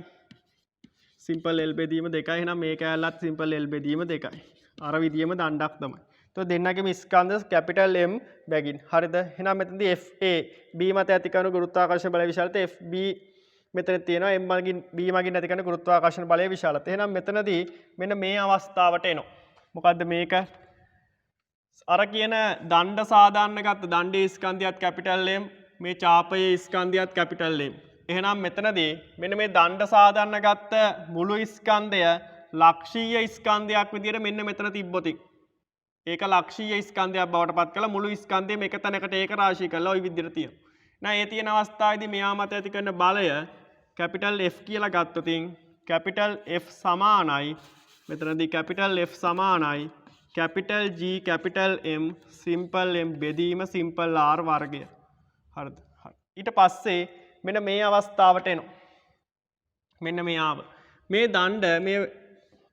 සිම්පල් L බෙදීම 2යි. එහෙනම් මේ කෑල්ලත් සිම්පල් L බෙදීම 2යි. අර විදියම දණ්ඩක් තමයි. तो දෙන්නගේම ස්කන්ධ කැපිටල් M බැගින්. හරිද? එහෙනම් මෙතනදී FA B මත ඇති කරන ගුරුත්වාකර්ෂණ බලය විශාලත FB මෙතන තියෙනවා M මගින් B මගින් ඇති කරන ගුරුත්වාකර්ෂණ බලය විශාලත. එහෙනම් මෙතනදී මෙන්න මේ අවස්ථාවට එනවා. මොකද්ද මේක? අර කියන දණ්ඩ සාධාරණ ගත්ත දණ්ඩේ ස්කන්ධයත් කැපිටල් M මේ චාපයේ ස්කන්ධයත් කැපිටල් M. එහෙනම් මෙතනදී මෙන්න මේ දණ්ඩ සාධාරණ ගත්ත මුළු ස්කන්ධය ලක්ෂීය ස්කන්ධයක් විදියට මෙන්න මෙතන තිබ්බොතින් ඒක ලක්ෂීය ස්කන්ධයක් බවට පත් කළා මුළු ස්කන්ධයම එක තැනකට ඒක රාශී කරලා ওই විදියට තියෙනවා. නෑ ඒ තියෙන අවස්ථාවේදී මෙයා මත ඇති කරන බලය කැපිටල් F කියලා ගත්තොතින් කැපිටල් F සමානයි මෙතනදී කැපිටල් F සමානයි capital G capital M simple M බෙදීම සිම්පල් R වර්ගය. හරිද? හරි. ඊට පස්සේ මෙන්න මේ අවස්ථාවට එනවා. මෙන්න මේ ආව. මේ දණ්ඩ මේ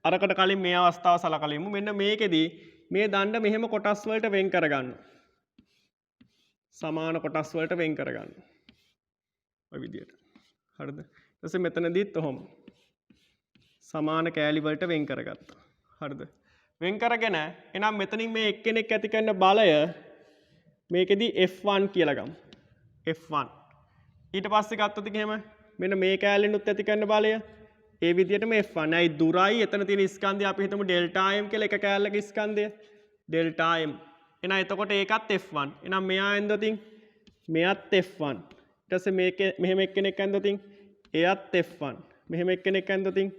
අරකට කලින් මේ අවස්ථාව සලකලිමු. මෙන්න මේකෙදී මේ දණ්ඩ මෙහෙම කොටස් වලට වෙන් කරගන්න. සමාන කොටස් වලට වෙන් කරගන්න. ඔය විදියට. හරිද? ඊට පස්සේ මෙතනදීත් ඔහොම. සමාන කෑලි වලට වෙන් කරගත්තා. හරිද? වෙන් කරගෙන එනම් මෙතනින් මේ එක්කෙනෙක් ඇති කරන බලය මේකෙදී F1 කියලා ගමු. F1. ඊට පස්සේ ගත්තොත් එහෙම මෙන්න මේ කෑල්ලෙනුත් ඇති කරන බලය ඒ විදිහටම F1. අයි දුරයි එතන තියෙන ස්කන්ධය අපි හිතමු ඩෙල්ටා M කියලා එක කෑල්ලක ස්කන්ධය. Delta M. එහෙනම් එතකොට ඒකත් F1. එහෙනම් මෙයා ඇන්දොතින් මෙයත් F1. ඊට පස්සේ මේකේ මෙහෙම එක්කෙනෙක් ඇන්දොතින් එයත් F1. මෙහෙම එක්කෙනෙක් ඇන්දොතින්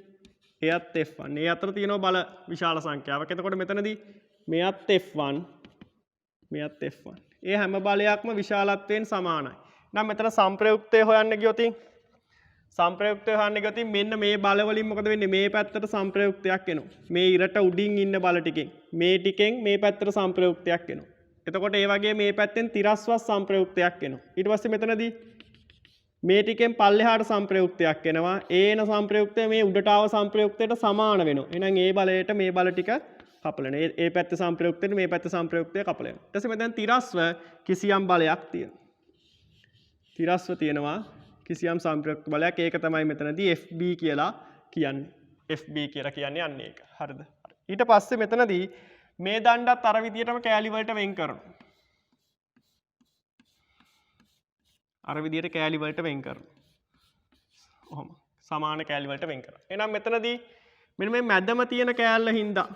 එයත් F1. මේ අතර තියෙනවා බල විශාල සංඛ්‍යාවක්. එතකොට මෙතනදී මෙයත් F1 මෙයත් F1. ඒ හැම බලයක්ම විශාලත්වයෙන් සමානයි. නම් මෙතන සංප්‍රයුක්තය හොයන්න ගියොතින් සංප්‍රයුක්තය හොයන්න ගියොතින් මෙන්න මේ බල වලින් මොකද වෙන්නේ? මේ පැත්තට සංප්‍රයුක්තයක් එනවා. මේ ඉරට උඩින් ඉන්න බල ටිකෙන් මේ ටිකෙන් මේ පැත්තට සංප්‍රයුක්තයක් එනවා. එතකොට ඒ වගේ මේ පැත්තෙන් තිරස්වත් සංප්‍රයුක්තයක් එනවා. ඊට පස්සේ මෙතනදී මේ ටිකෙන් පල්ලෙහාට සංප්‍රයුක්තයක් එනවා. ඒන සංප්‍රයුක්තය මේ උඩට ආව සංප්‍රයුක්තයට සමාන වෙනවා. එහෙනම් ඒ බලයට මේ බල ටික කපලන. ඒ පැත්තේ සංප්‍රයුක්තයට මේ පැත්තේ සංප්‍රයුක්තය කපලන. ඊට පස්සේ මෙතන තිරස්ව කිසියම් බලයක් තියෙනවා. තිරස්ව තියෙනවා කිසියම් සංප්‍රයුක්ත බලයක්. ඒක තමයි මෙතනදී FB කියලා කියන්නේ. FB කියලා කියන්නේ අන්න ඒක. හරිද? ඊට පස්සේ මෙතනදී මේ දණ්ඩත් අර විදියටම කෑලි වලට වෙන් කරනවා. අර විදිහට කෑලි වලට වෙන් කරනවා. ඔහොම සමාන කෑලි වලට වෙන් කරනවා. එහෙනම් මෙතනදී මෙන්න මේ මැදම තියෙන කෑල්ල හින්දා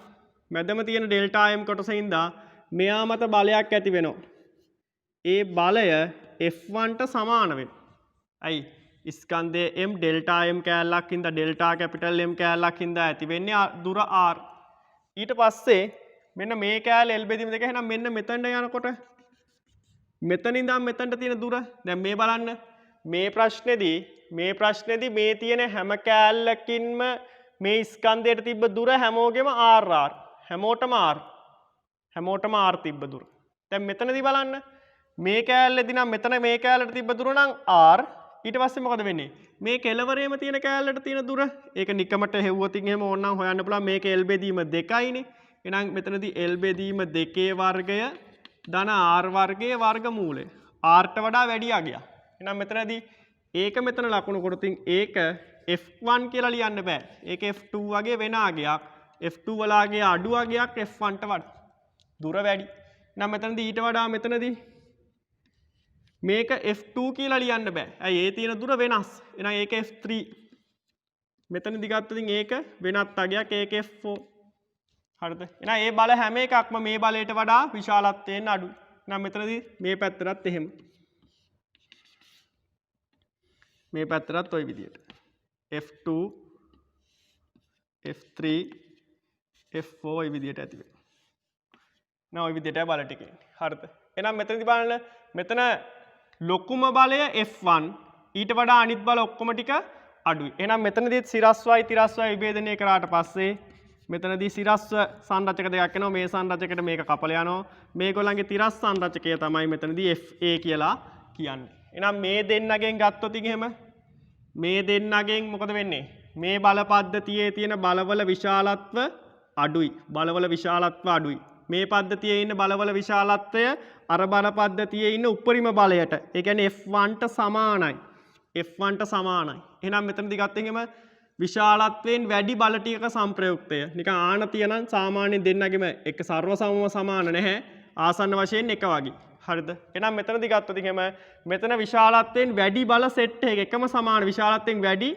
මැදම තියෙන ඩෙල්ටා m කොටස හින්දා මෙයා මත බලයක් ඇති වෙනවා. ඒ බලය F1ට සමාන වෙනවා. ඇයි? ස්කන්ධයේ m ඩෙල්ටා m කෑල්ලක් හින්දා ඩෙල්ටා කැපිටල් M කෑල්ලක් හින්දා ඇති වෙන්නේ දුර r. ඊට පස්සේ මෙන්න මේ කෑල්ල L බෙදීම දෙක එහෙනම් මෙන්න මෙතනට යනකොට මෙතන ඉඳන් මෙතනට තියෙන දුර දැන් මේ බලන්න මේ ප්‍රශ්නේදී මේ තියෙන හැම කෑල්ලකින්ම මේ ස්කන්ධයට තිබ්බ දුර හැමෝගෙම r හැමෝටම r තිබ්බ දුර. දැන් මෙතනදී බලන්න මේ කෑල්ලේදී නම් මෙතන මේ කෑල්ලට තිබ්බ දුර නම් r. ඊට පස්සේ මොකද වෙන්නේ? මේ කෙළවරේම තියෙන කෑල්ලට තියෙන දුර ඒක නිකමට හෙව්වොතින් එහෙම ඕනනම් හොයන්න පුළුවන්. මේක L බෙදීම 2යිනේ. එහෙනම් මෙතනදී L බෙදීම 2 වර්ගය ධන r වර්ගයේ වර්ගමූලය r ට වඩා වැඩි අගයක්. එහෙනම් මෙතනදී ඒක මෙතන ලකුණු කොටින් ඒක F1 කියලා ලියන්න බෑ. ඒක F2 වගේ වෙන අගයක්. F2 වලගේ අඩු අගයක් F1 ට වඩා. දුර වැඩි. එහෙනම් මෙතනදී ඊට වඩා මෙතනදී මේක F2 කියලා ලියන්න බෑ. ඇයි? ඒ තියෙන දුර වෙනස්. එහෙනම් ඒක F3. මෙතනදී ගත්තොත් ඒක වෙනත් අගයක් ඒක F4. හරිද? එහෙනම් ඒ බල හැම එකක්ම මේ බලයට වඩා විශාලත්වයෙන් අඩුයි. එහෙනම් මෙතනදී මේ පැත්තටත් එහෙම. මේ පැත්තටත් ওই විදියට. F2 F3 F4 ওই විදියට ඇති වෙනවා. නෑ ওই විදියට බල ටික එන්නේ. හරිද? එහෙනම් මෙතනදී බලන්න මෙතන ලොකුම බලය F1 ඊට වඩා අනිත් බල ඔක්කොම ටික අඩුයි. එහෙනම් මෙතනදී සිරස්වයි තිරස්වයි විභේදනය කරාට පස්සේ මෙතනදී සිරස්ව සංරචක දෙකක් එනවා. මේ සංරචකයට මේක කපලා යනවා. මේගොල්ලන්ගේ තිරස් සංරචකය තමයි මෙතනදී FA කියලා කියන්නේ. එහෙනම් මේ දෙන්නගෙන් ගත්තොත් එහෙම මේ දෙන්නගෙන් මොකද වෙන්නේ? මේ බල පද්ධතියේ තියෙන බලවල විශාලත්ව අඩුයි. මේ පද්ධතියේ ඉන්න බලවල විශාලත්වය අර බල පද්ධතියේ ඉන්න උපරිම බලයට ඒ කියන්නේ F1ට සමානයි. එහෙනම් මෙතනදී ගත්තොත් එහෙම විශාලත්වයෙන් වැඩි බල ටිකක සංප්‍රයුක්තය. නිකන් ආනතිය නම් සාමාන්‍යයෙන් දෙන්නගෙම එක සර්ව සමව සමාන නැහැ. ආසන්න වශයෙන් එක වගේ. හරිද? එහෙනම් මෙතනදී ගත්තොත් එහෙම මෙතන විශාලත්වයෙන් වැඩි බල සෙට් එක එකම සමාන විශාලත්වයෙන් වැඩි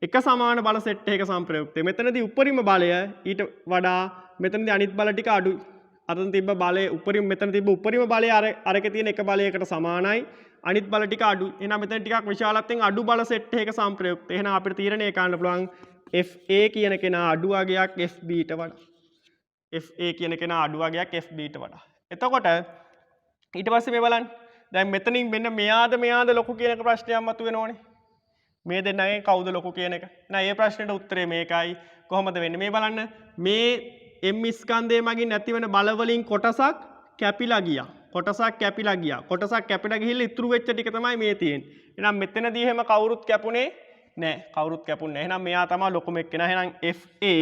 එක සමාන බල සෙට් එකක සංප්‍රයුක්තය. මෙතනදී උපරිම බලය ඊට වඩා මෙතනදී අනිත් බල ටික අඩුයි. අතන තිබ්බ බලයේ මෙතන තිබ්බ උපරිම බලය අරක තියෙන එක බලයකට සමානයි. අනිත් බල ටික අඩුයි. එහෙනම් මෙතන ටිකක් විශාලත්වයෙන් අඩු බල සෙට් එකක සංප්‍රයුක්තය. එහෙනම් අපිට තීරණය කරන්න පුළුවන් FA කියන කෙනා අඩු අගයක් FB ට වඩා. FA කියන කෙනා අඩු අගයක් FB ට වඩා. එතකොට ඊට පස්සේ මේ බලන්න. දැන් මෙතනින් මෙන්න මෙයාද ලොකු කියන එක ප්‍රශ්නයක් මතුවෙනෝනේ. මේ දෙන්නගෙන් කවුද ලොකු කියන එක. නෑ මේ ප්‍රශ්නෙට උත්තරේ මේකයි. කොහොමද වෙන්නේ? මේ බලන්න. මේ M ස්කන්ධයේ මගින් නැතිවෙන බල වලින් කොටසක් කැපිලා ගියා. කොටසක් කැපිලා ගිහිල්ලා ඉතුරු වෙච්ච ටික තමයි මේ තියෙන්නේ. එහෙනම් මෙතනදී එහෙම කවුරුත් කැපුණේ නැහැ. එහෙනම් මෙයා තමයි ලොකුම එක්කෙනා. එහෙනම් FA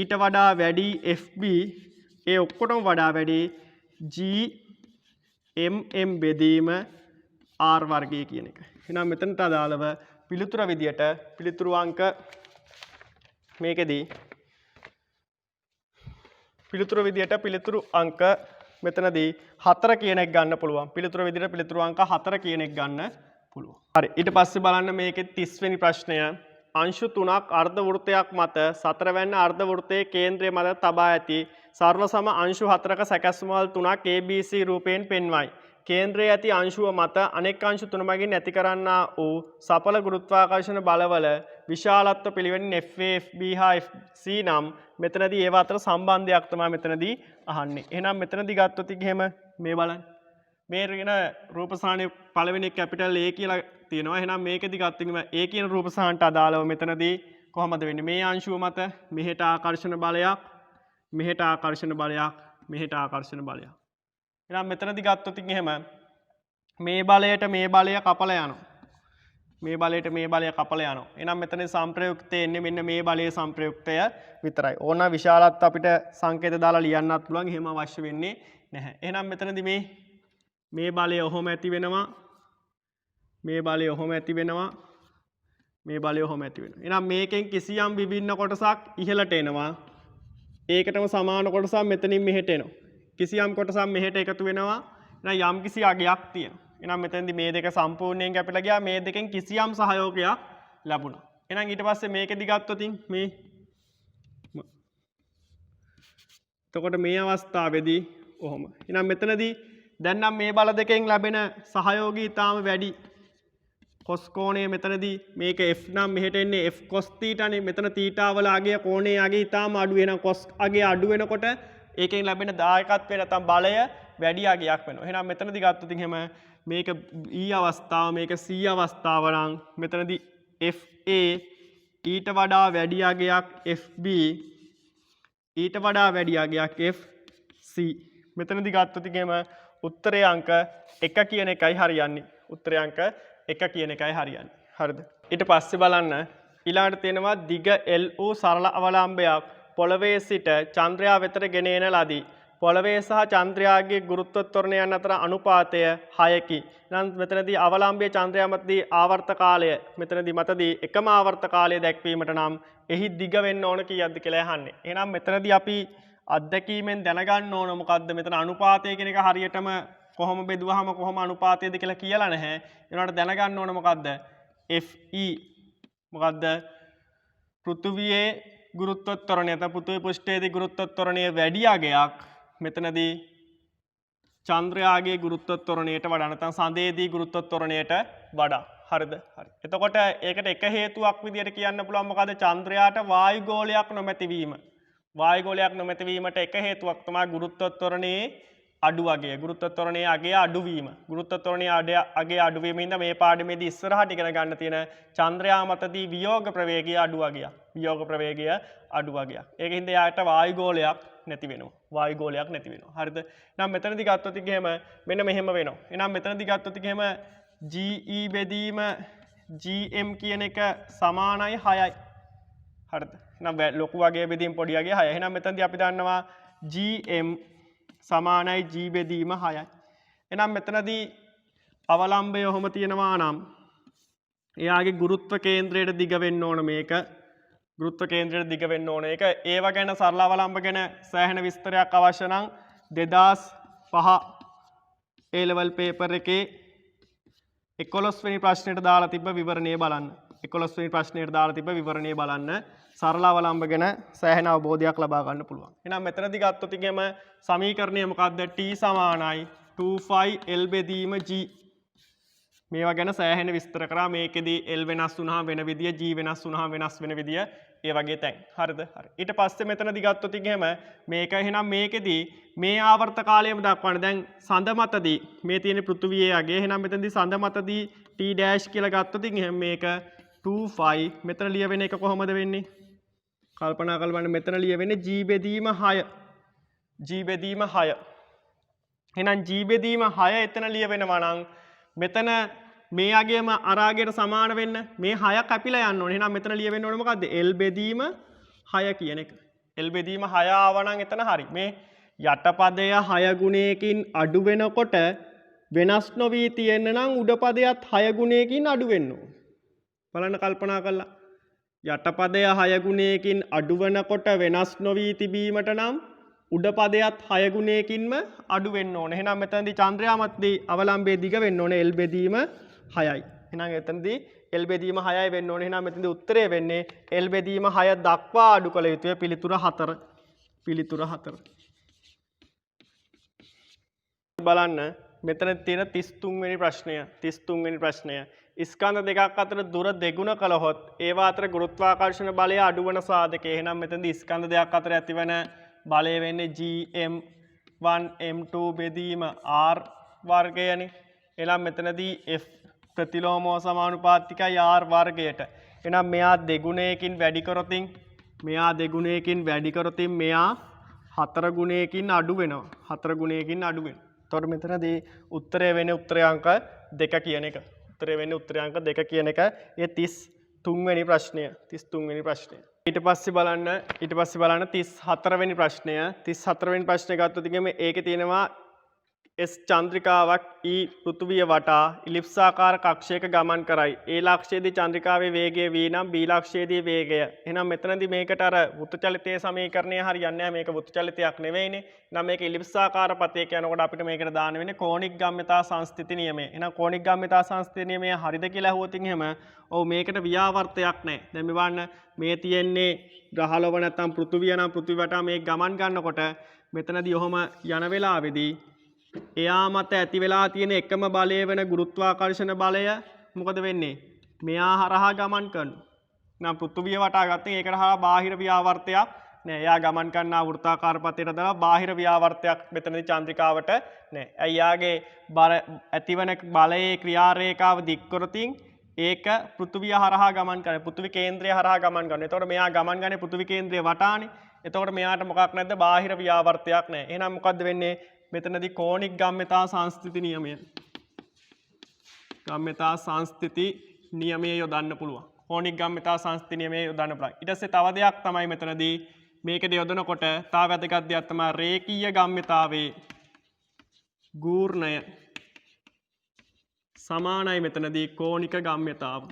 ඊට වඩා වැඩි FB ඒ ඔක්කොටම වඩා වැඩි GMM බෙදීම R වර්ගය කියන එක. එහෙනම් මෙතනට අදාළව පිළිතුර විදියට පිළිතුරු අංක මේකෙදී පිළිතුරු අංක මෙතනදී 4 කියන එක ගන්න පුළුවන්. පිළිතුර විදියට පිළිතුරු අංක 4 කියන එක ගන්න පුළුවන්. හරි. ඊට පස්සේ බලන්න මේකේ 30 වෙනි ප්‍රශ්නය. අංශු 3ක් අර්ධ වෘත්තයක් මත 4 වැන්න අර්ධ වෘත්තයේ කේන්ද්‍රය මත තබා ඇති සර්ව සම අංශු 4ක සැකැස්මවල් 3ක් ABC රූපයෙන් පෙන්වයි. කේන්ද්‍රයේ ඇති අංශුව මත අනෙක් අංශු 3 මගින් නැති කරන්නා වූ සඵල ගුරුත්වාකර්ෂණ බලවල විශාලත්ව පිළිවෙලින් FA FB හා FC නම් මෙතනදී ඒව අතර සම්බන්ධයක් තමයි මෙතනදී අහන්නේ. එහෙනම් මෙතනදී ගත්තොත් එහෙම මේ බලන්න. මේ කියන රූප සාහනේ පළවෙනි කැපිටල් A කියලා තියෙනවා. එහෙනම් මේකෙදි ගත්තොත් A කියන රූප සාහනට අදාළව මෙතනදී කොහොමද වෙන්නේ? මේ අංශුව මත මෙහෙට ආකර්ෂණ බලයක්, මෙහෙට ආකර්ෂණ බලයක්, මෙහෙට ආකර්ෂණ බලයක්. එහෙනම් මෙතනදී ගත්තොත් එහෙම මේ බලයට මේ බලය කපලා යනවා. මේ බලයට මේ බලය කපලා යනවා. එහෙනම් මෙතන සංප්‍රයුක්තය එන්නේ මෙන්න මේ බලයේ සංප්‍රයුක්තය විතරයි. ඕන විශාලත්ව අපිට සංකේත දාලා ලියන්නත් පුළුවන්. එහෙම අවශ්‍ය වෙන්නේ නැහැ. එහෙනම් මෙතනදී මේ බලය ඔහොම ඇති වෙනවා. මේ බලය ඔහොම ඇති වෙනවා. මේ බලය ඔහොම ඇති වෙනවා. එහෙනම් මේකෙන් කිසියම් විභින්න කොටසක් ඉහළට එනවා. ඒකටම සමාන කොටසක් මෙතනින් මෙහෙට එනවා. කිසියම් කොටසක් මෙහෙට එකතු වෙනවා. එහෙනම් යම් කිසි අගයක් තියෙනවා. එහෙනම් මෙතනදී මේ දෙක සම්පූර්ණයෙන් කැපිලා ගියා. මේ දෙකෙන් කිසියම් සහයෝගයක් ලැබුණා. එහෙනම් ඊට පස්සේ මේකෙදි ගත්තොත් මේ එතකොට මේ අවස්ථාවේදී ඔහොම. එහෙනම් මෙතනදී දැන් නම් මේ බල දෙකෙන් ලැබෙන සහයෝගී ඊටාම වැඩි. cos කෝණය මෙතනදී මේක f නම් මෙහෙට එන්නේ f cos θ නේ. මෙතන θ වල අගය කෝණයේ අගය ඊටාම අඩු වෙනවා. cos අගය අඩු වෙනකොට ඒකෙන් ලැබෙන දායකත්වය නැත්නම් බලය වැඩි අගයක් වෙනවා. එහෙනම් මෙතනදී ගත්තොත් එහෙම මේක e අවස්ථාව මේක c අවස්ථාව නම් මෙතනදී fa ඊට වඩා වැඩි අගයක් fb ඊට වඩා වැඩි අගයක් fc. මෙතනදී ගත්තොත් එහෙම උත්තරේ අංක 1 කියන එකයි හරියන්නේ. උත්තරේ අංක 1 කියන එකයි හරියන්නේ. හරිද? ඊට පස්සේ බලන්න ඊළඟට තියෙනවා දිග L වූ සරල අවලම්බයක් පොළවේ සිට චන්ද්‍රයා වෙතට ගෙන එන ලදී. පොළවේ සහ චන්ද්‍රයාගේ ගුරුත්ව ත්වරණයන් අතර අනුපාතය 6කි. නම් මෙතනදී අවලම්බයේ චන්ද්‍රයා මතදී ආවර්ත කාලය මෙතනදී මතදී එකම ආවර්ත කාලය දැක්වීමට නම් එහි දිග වෙන්න ඕන කීයක්ද කියලා අහන්නේ. එහෙනම් මෙතනදී අපි අත්දැකීමෙන් දැනගන්න ඕන මොකද්ද මෙතන අනුපාතය කියන එක හරියටම කොහොම බෙදුවහම කොහොම අනුපාතයද කියලා කියලා නැහැ. ඒනකට දැනගන්න ඕන මොකද්ද? Fe මොකද්ද? පෘථුවියේ ගුරුත්ව ත්වරණය නැත්නම් පෘථුවි පෘෂ්ඨයේදී ගුරුත්ව ත්වරණය වැඩි අගයක් මෙතනදී චන්ද්‍රයාගේ ගුරුත්ව ත්වරණයට වඩා නැත්නම් සඳේදී ගුරුත්ව ත්වරණයට වඩා. හරිද? හරි. එතකොට ඒකට එක හේතුවක් විදියට කියන්න පුළුවන් මොකද්ද? චන්ද්‍රයාට වායුගෝලයක් නොමැති වීම. වායුගෝලයක් නොමැති වීමට එක හේතුවක් තමයි ගුරුත්ව ත්වරණයේ අඩු අගය. ගුරුත්ව ත්වරණයේ අගය අඩු වීම. ගුරුත්ව ත්වරණයේ අගය අඩු වීමෙන්ද මේ පාඩමේදී ඉස්සරහට ඉගෙන ගන්න තියෙන චන්ද්‍රයා මතදී වියෝග ප්‍රවේගය අඩු අගයක්. වියෝග ප්‍රවේගය අඩු අගයක්. ඒකින්ද යාට වායුගෝලයක් නැති වෙනවා. වායුගෝලයක් නැති වෙනවා. හරිද? එහෙනම් මෙතනදී ගත්තොත් එහෙම මෙන්න මෙහෙම වෙනවා. එහෙනම් මෙතනදී ගත්තොත් එහෙම GE බෙදීම GM කියන එක සමානයි 6යි. හරිද? එහෙනම් ලොකු වගේ බෙදීම පොඩි වගේ 6යි. එහෙනම් මෙතනදී අපි දන්නවා GM සමානයි G බෙදීම 6යි. එහෙනම් මෙතනදී අවලම්බය ඔහොම තියෙනවා නම් එයාගේ ගුරුත්ව කේන්ද්‍රයට දිග වෙන්න ඕන මේක. ගුරුත්ව කේන්ද්‍රයට දිග වෙන්න ඕන ඒක. ඒව ගැන සරල අවලම්බ ගැන සෑහෙන විස්තරයක් අවශ්‍ය නම් 2005 A level paper එකේ 11 වෙනි ප්‍රශ්නෙට දාලා තිබ්බ විවරණය බලන්න. 11 වෙනි ප්‍රශ්නෙට දාලා තිබ්බ විවරණය බලන්න. සරල අවලම්බ ගැන සෑහෙන අවබෝධයක් ලබා ගන්න පුළුවන්. එහෙනම් මෙතනදී ගත්තොත් ඉගෙම සමීකරණය මොකක්ද? T සමානයි 2 L බෙදීම G. මේවා ගැන සෑහෙන විස්තර කරා. මේකෙදී L වෙනස් වුණාම වෙන විදිය, G වෙනස් වුණාම වෙනස් වෙන විදිය, ඒ වගේ තැන්. හරිද? හරි. ඊට පස්සේ මෙතනදී ගත්තොත් ඉගෙම මේක එහෙනම් මේකෙදී මේ ආවර්ත කාලයම දක්වන්න. දැන් සඳ මතදී මේ තියෙන පෘථුවියේ අගය. එහෙනම් මෙතනදී සඳ මතදී T ඩෑෂ් කියලා ගත්තොත් එහෙනම් මේක 2 මෙතන ලියවෙන එක කොහොමද වෙන්නේ? කල්පනා කරලා බලන්න මෙතන ලියවෙන්නේ G බෙදීම 6. G බෙදීම 6. එහෙනම් G බෙදීම 6 එතන ලියවෙනවා නම් මෙතන මේ අගයම අර අගයට සමාන වෙන්න මේ 6 කැපිලා යන්න ඕනේ. එහෙනම් මෙතන ලියවෙන්න ඕනේ මොකද්ද? L බෙදීම 6 කියන එක. L බෙදීම 6 ආවා නම් එතන හරි. මේ යටපදය 6 ගුණයකින් අඩු වෙනකොට වෙනස් නොවි තියෙන්න නම් උඩ පදයට 6 ගුණයකින් අඩු වෙන්න ඕනේ. බලන්න කල්පනා කරලා. යටපදය 6 ගුණයකින් අඩු වෙනකොට වෙනස් නොවි තිබීමට නම් උඩ පදයට 6 ගුණයකින්ම අඩු වෙන්න ඕනේ. එහෙනම් මෙතනදී චන්ද්‍රයා මතදී අවලම්බයේ දිග වෙන්න ඕනේ L බෙදීම 6යි. එහෙනම් එතනදී L බෙදීම 6යි වෙන්න ඕනේ. එහෙනම් මෙතනදී උත්තරය වෙන්නේ L බෙදීම 6 දක්වා අඩු කළ යුතුයි. පිළිතුර 4. පිළිතුර 4. බලන්න මෙතන තියෙන 33 වෙනි ප්‍රශ්නය. 33 වෙනි ප්‍රශ්නය. ස්කන්ධ දෙකක් අතර දුර දෙගුණ කළහොත් ඒවා අතර ගුරුත්වාකර්ෂණ බලය අඩු වන සාධකය. එහෙනම් මෙතනදී ස්කන්ධ දෙකක් අතර ඇතිවන බලය වෙන්නේ GM1 M2 බෙදීම R වර්ගයනේ. එහෙනම් මෙතනදී F ප්‍රතිලෝමව සමානුපාතිකයි R වර්ගයට. එහෙනම් මෙයා දෙගුණයකින් වැඩි කරොතින් මෙයා දෙගුණයකින් වැඩි කරොතින් මෙයා 4 ගුණයකින් අඩු වෙනවා. 4 ගුණයකින් අඩු වෙනවා. එතකොට මෙතනදී උත්තරය වෙන්නේ උත්තරය අංක 2 කියන එක. උත්තරය වෙන්නේ උත්තරය අංක 2 කියන එක. ඒ 33 වෙනි ප්‍රශ්නය. 33 වෙනි ප්‍රශ්නය. ඊට පස්සේ බලන්න 34 වෙනි ප්‍රශ්නය. 34 වෙනි ප්‍රශ්නේ ගත්තොත් ඉතින් මේකේ තියෙනවා S චන්ද්‍රිකාවක් E පෘථුවිය වටා ඉලිප්සාකාර කක්ෂයක ගමන් කරයි. A ලක්ෂයේදී චන්ද්‍රිකාවේ වේගය v නම් B ලක්ෂයේදී වේගය. එහෙනම් මෙතනදී මේකට අර වෘත්ත චලිතයේ සමීකරණය හරියන්නේ නැහැ. මේක වෘත්ත චලිතයක් නෙවෙයිනේ. එහෙනම් මේක ඉලිප්සාකාර පතයක යනකොට අපිට මේකට දාන්න වෙන්නේ කෝණික ගම්‍යතා සංස්ථිති නියමය. එහෙනම් කෝණික ගම්‍යතා සංස්ථිති නියමය හරිද කියලා අහුවොත් එහෙම ඔව් මේකට ව්‍යාවර්තයක් නැහැ. දැන් මේ බලන්න මේ තියෙන්නේ ග්‍රහලෝක නැත්තම් පෘථුවිය නම් පෘථුවිය වටා මේ ගමන් ගන්නකොට මෙතනදී ඔහොම යන වෙලාවේදී එයා මත ඇති වෙලා තියෙන එකම බලය වෙන ගුරුත්වාකර්ෂණ බලය මොකද වෙන්නේ? මෙයා හරහා ගමන් කරනවා. නම් පෘථුවිය වටා ගත්තම ඒකට හරහා බාහිර ව්‍යාවර්තයක් නෑ. එයා ගමන් කරනා වෘත්තාකාර පතයට දාලා බාහිර ව්‍යාවර්තයක් මෙතනදී චන්ද්‍රිකාවට නෑ. එයාගේ ඇතිවන බලයේ ක්‍රියාරේඛාව දික් කරොතින් ඒක පෘථුවිය හරහා ගමන් කරන. පෘථුවි කේන්ද්‍රය හරහා ගමන් කරනවා. එතකොට මෙයා ගමන් ගන්නේ පෘථුවි කේන්ද්‍රය වටානේ. එතකොට මෙයාට මොකක් නැද්ද? බාහිර ව්‍යාවර්තයක් නෑ. එහෙනම් මොකද්ද වෙන්නේ? මෙතනදී කෝණික ගම්‍යතා සංස්ථිති නියමය. ගම්‍යතා සංස්ථිති නියමය යොදන්න පුළුවන්. කෝණික ගම්‍යතා සංස්ථිති නියමය යොදන්න පුළුවන්. ඊට පස්සේ තව දෙයක් තමයි මෙතනදී මේකද යොදනකොට තව වැදගත් දෙයක් තමයි රේඛීය ගම්‍යතාවේ ගූර්ණය සමානයි මෙතනදී කෝණික ගම්‍යතාව.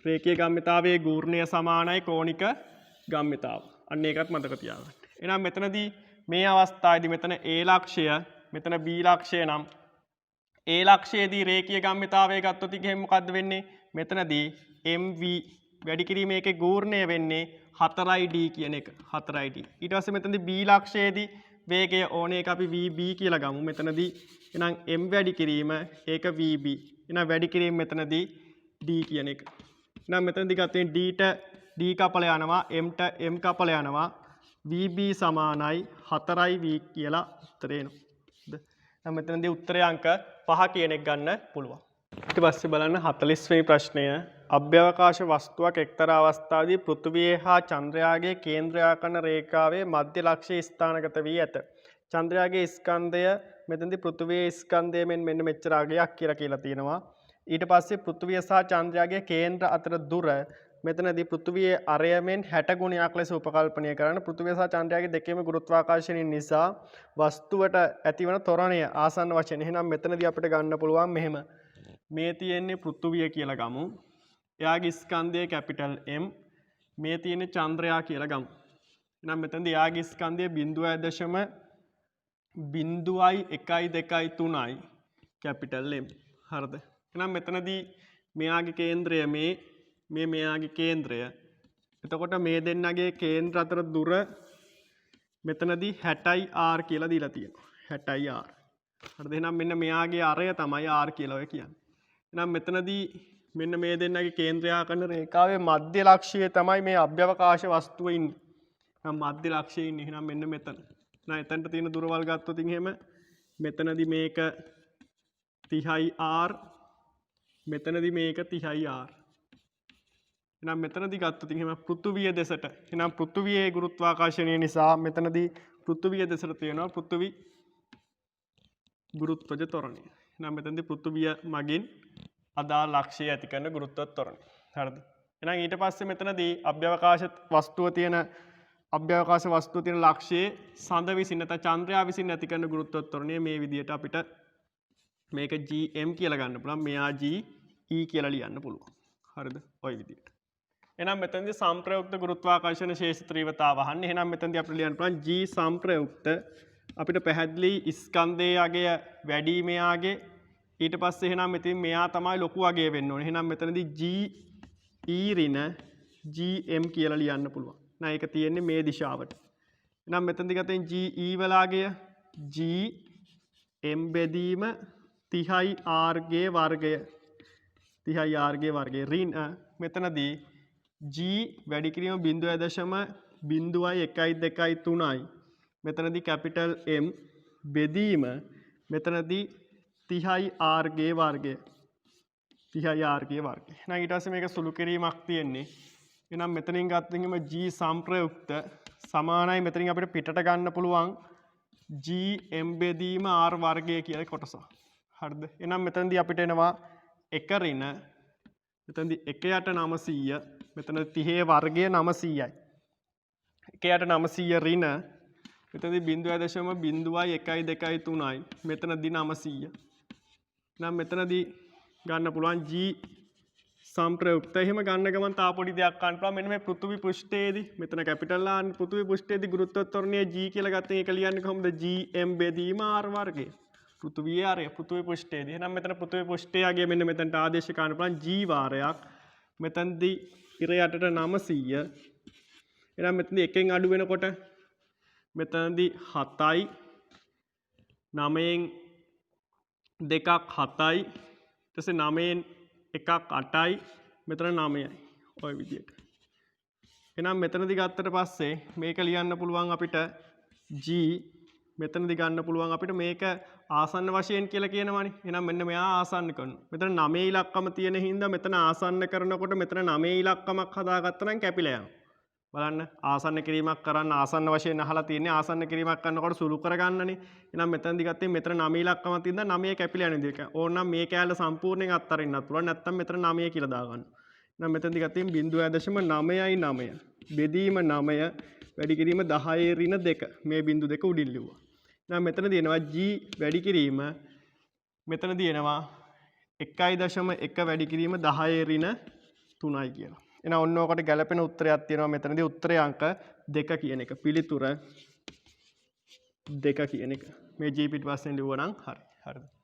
රේඛීය ගම්‍යතාවේ ගූර්ණය සමානයි කෝණික ගම්‍යතාව. අන්න ඒකත් මතක තියාගන්න. එහෙනම් මෙතනදී මේ අවස්ථාවේදී මෙතන A ලක්ෂය මෙතන B ලක්ෂය නම් A ලක්ෂයේදී රේඛීය ගම්‍යතාවය ගත්තොත් ඉතින් මොකද්ද වෙන්නේ? මෙතනදී MV වැඩි කිරීම එකේ ගූර්ණය වෙන්නේ 4D කියන එක. 4D. ඊට පස්සේ මෙතනදී B ලක්ෂයේදී වේගය ඕනේ එක අපි VB කියලා ගමු. මෙතනදී එහෙනම් M වැඩි කිරීම ඒක VB. එහෙනම් වැඩි කිරීම මෙතනදී D කියන එක. එහෙනම් මෙතනදී ගත්තේ D ට D කපල යනවා M ට M කපල යනවා. VB සමානයි 4V කියලා උත්තරේ එනවා. දැන් මෙතනදී උත්තරේ අංක 5 කියන එක ගන්න පුළුවන්. ඊට පස්සේ බලන්න 40 වෙනි ප්‍රශ්නය. අභ්‍යවකාශ වස්තුවක් එක්තරා අවස්ථාවේදී පෘථිවියේ හා චන්ද්‍රයාගේ කේන්ද්‍රාකර්ණ රේඛාවේ මධ්‍ය ලක්ෂයේ ස්ථානගත වී ඇත. චන්ද්‍රයාගේ ස්කන්ධය මෙතනදී පෘථිවියේ ස්කන්ධය මෙන්න මෙච්චර අගයක් කියලා තියෙනවා. ඊට පස්සේ පෘථිවිය සහ චන්ද්‍රයාගේ කේන්ද්‍ර අතර දුර මෙතනදී පෘථිවියේ අරයමෙන් 60 ගුණයක් ලෙස උපකල්පනය කරන පෘථිවිය සහ චන්ද්‍රයාගේ දෙකේම ගුරුත්වාකර්ෂණය නිසා වස්තුවට ඇතිවන ත්වරණය ආසන්න වශයෙන්. එහෙනම් මෙතනදී අපිට ගන්න පුළුවන් මෙහෙම. මේ තියෙන්නේ පෘථිවිය කියලා ගමු. එයාගේ ස්කන්ධය කැපිටල් M. මේ තියෙන්නේ චන්ද්‍රයා කියලා ගමු. එහෙනම් මෙතනදී එයාගේ ස්කන්ධය 0.123යි කැපිටල් M. හරිද? එහෙනම් මෙතනදී මෙයාගේ කේන්ද්‍රය මෙයාගේ කේන්ද්‍රය. එතකොට මේ දෙන්නගේ කේන්ද්‍ර අතර දුර මෙතනදී 60R කියලා දීලා තියෙනවා. 60R. හරිද? එහෙනම් මෙන්න මෙයාගේ අරය තමයි R කියලා ඔය කියන්නේ. එහෙනම් මෙතනදී මෙන්න මේ දෙන්නගේ කේන්ද්‍රාකර්ණ රේඛාවේ මධ්‍ය ලක්ෂයේ තමයි මේ අභ්‍යවකාශ වස්තුව ඉන්නේ. එහෙනම් මධ්‍ය ලක්ෂයේ ඉන්නේ. එහෙනම් මෙන්න මෙතන. එහෙනම් එතනට තියෙන දුරවල් ගත්තොත් එහෙම මෙතනදී මේක 30R මෙතනදී මේක 30R. එහෙනම් මෙතනදී ගත්තොත් එහෙම පෘථුවිය දෙසට. එහෙනම් පෘථුවියේ ගුරුත්වාකර්ෂණය නිසා මෙතනදී පෘථුවිය දෙසට තියෙනවා පෘථුවි ගුරුත්වජ ත්වරණය. එහෙනම් මෙතනදී පෘථුවිය මගින් අදාළ ලක්ෂය ඇති කරන ගුරුත්ව ත්වරණය. හරිද? එහෙනම් ඊට පස්සේ මෙතනදී අභ්‍යවකාශ වස්තුව තියෙන ලක්ෂයේ සඳ විසින් නැත්නම් චන්ද්‍රයා විසින් ඇති කරන ගුරුත්ව ත්වරණය මේ විදිහට අපිට මේක GM කියලා ගන්න පුළුවන්. මෙයා GE කියලා ලියන්න පුළුවන්. හරිද? ওই විදිහට. එහෙනම් මෙතනදී සංප්‍රයුක්ත ගුරුත්වාකර්ෂණ ශේෂ තීව්‍රතාව අහන්නේ. එහෙනම් මෙතනදී අපිට ලියන්න පුළුවන් G සංප්‍රයුක්ත අපිට පැහැදිලි ස්කන්ධයේ අගය වැඩි මෙයාගේ ඊට පස්සේ එහෙනම් මෙතන මෙයා තමයි ලොකු අගය වෙන්න ඕනේ. එහෙනම් මෙතනදී GE ඍණ GM කියලා ලියන්න පුළුවන්. නෑ ඒක තියෙන්නේ මේ දිශාවට. එහෙනම් මෙතනදී ගත්තෙන් GE වල අගය GM බෙදීම 30R ගේ වර්ගය 30R ගේ වර්ගය ඍණ මෙතනදී G වැඩි කිරීම 0.0123යි. මෙතනදී කැපිටල් M බෙදීම මෙතනදී 30R ගේ වර්ගය 30R ගේ වර්ගය. එහෙනම් ඊට පස්සේ මේක සුළු කිරීමක් තියෙන්නේ. එහෙනම් මෙතනින් ගත්තොත් G සංප්‍රයුක්ත සමානයි මෙතනින් අපිට පිටට ගන්න පුළුවන් GM බෙදීම R වර්ගය කියලා කොටස. හරිද? එහෙනම් මෙතනදී අපිට එනවා 1 ඍණ මෙතනදී 1 යට 900 මෙතන 30 වර්ගය 900යි. 1 යට 900 ඍණ මෙතනදී 0.0.123යි. මෙතනදී 900. නම් මෙතනදී ගන්න පුළුවන් G සංප්‍රයුක්ත. එහෙම ගන්න ගමන් තා පොඩි දෙයක් ගන්න පුළුවන්. මෙන්න මේ පෘථිවි පෘෂ්ඨයේදී මෙතන කැපිටල් R පෘථිවි පෘෂ්ඨයේදී ගුරුත්වාකර්ෂණය G කියලා ගත්තේ ඒක ලියන්නේ කොහොමද? Gm බෙදීම R වර්ගය. පෘථිවියේ ආරය පෘථිවි පෘෂ්ඨයේදී. එහෙනම් මෙතන පෘථිවි පෘෂ්ඨයගේ මෙන්න මෙතනට ආදේශ ගන්න පුළුවන් G වාරයක්. මෙතනදී ඉර යටට 900. එහෙනම් මෙතනදී එකෙන් අඩු වෙනකොට මෙතනදී 7යි 9න් 2ක් 7යි ඊට පස්සේ 9න් 1ක් 8යි මෙතන 9යි ඔය විදියට. එහෙනම් මෙතනදී ගත්තට පස්සේ මේක ලියන්න පුළුවන් අපිට G මෙතනදී ගන්න පුළුවන් අපිට මේක ආසන්න වශයෙන් කියලා කියනවනේ. එහෙනම් මෙන්න මෙයා ආසන්න කරනවා. මෙතන 9 ඉලක්කම තියෙන හින්දා මෙතන ආසන්න කරනකොට මෙතන 9 ඉලක්කමක් හදාගත්තා නම් කැපිලා යනවා. බලන්න ආසන්න කිරීමක් කරන්න ආසන්න වශයෙන් අහලා තියෙන්නේ ආසන්න කිරීමක් කරනකොට සුළු කරගන්නනේ. එහෙනම් මෙතනදී ගත්තේ මෙතන 9 ඉලක්කමක් තියෙනවා 9 කැපිලා යන විදිහට. ඕනනම් මේ කෑල්ල සම්පූර්ණයෙන් අත්හරින්නත් පුළුවන්. නැත්නම් මෙතන 9 කියලා දාගන්න. එහෙනම් මෙතනදී ගත්තේ 0.9යි 9 බෙදීම 9 වැඩි කිරීම 10 ඍණ 2 මේ බිංදු දෙක උඩින් ලිව්වා. එහෙනම් මෙතනදී එනවා G වැඩි කිරීම මෙතනදී එනවා 1.1 වැඩි කිරීම 10 ඍණ 3යි කියලා. එහෙනම් ඔන්න ඔකට ගැලපෙන උත්තරයක් තියෙනවා මෙතනදී උත්තරය අංක 2 කියන එක. පිළිතුර 2 කියන එක. මේ G පිටපස්සෙන් ලිව්වනම් හරි. හරිද?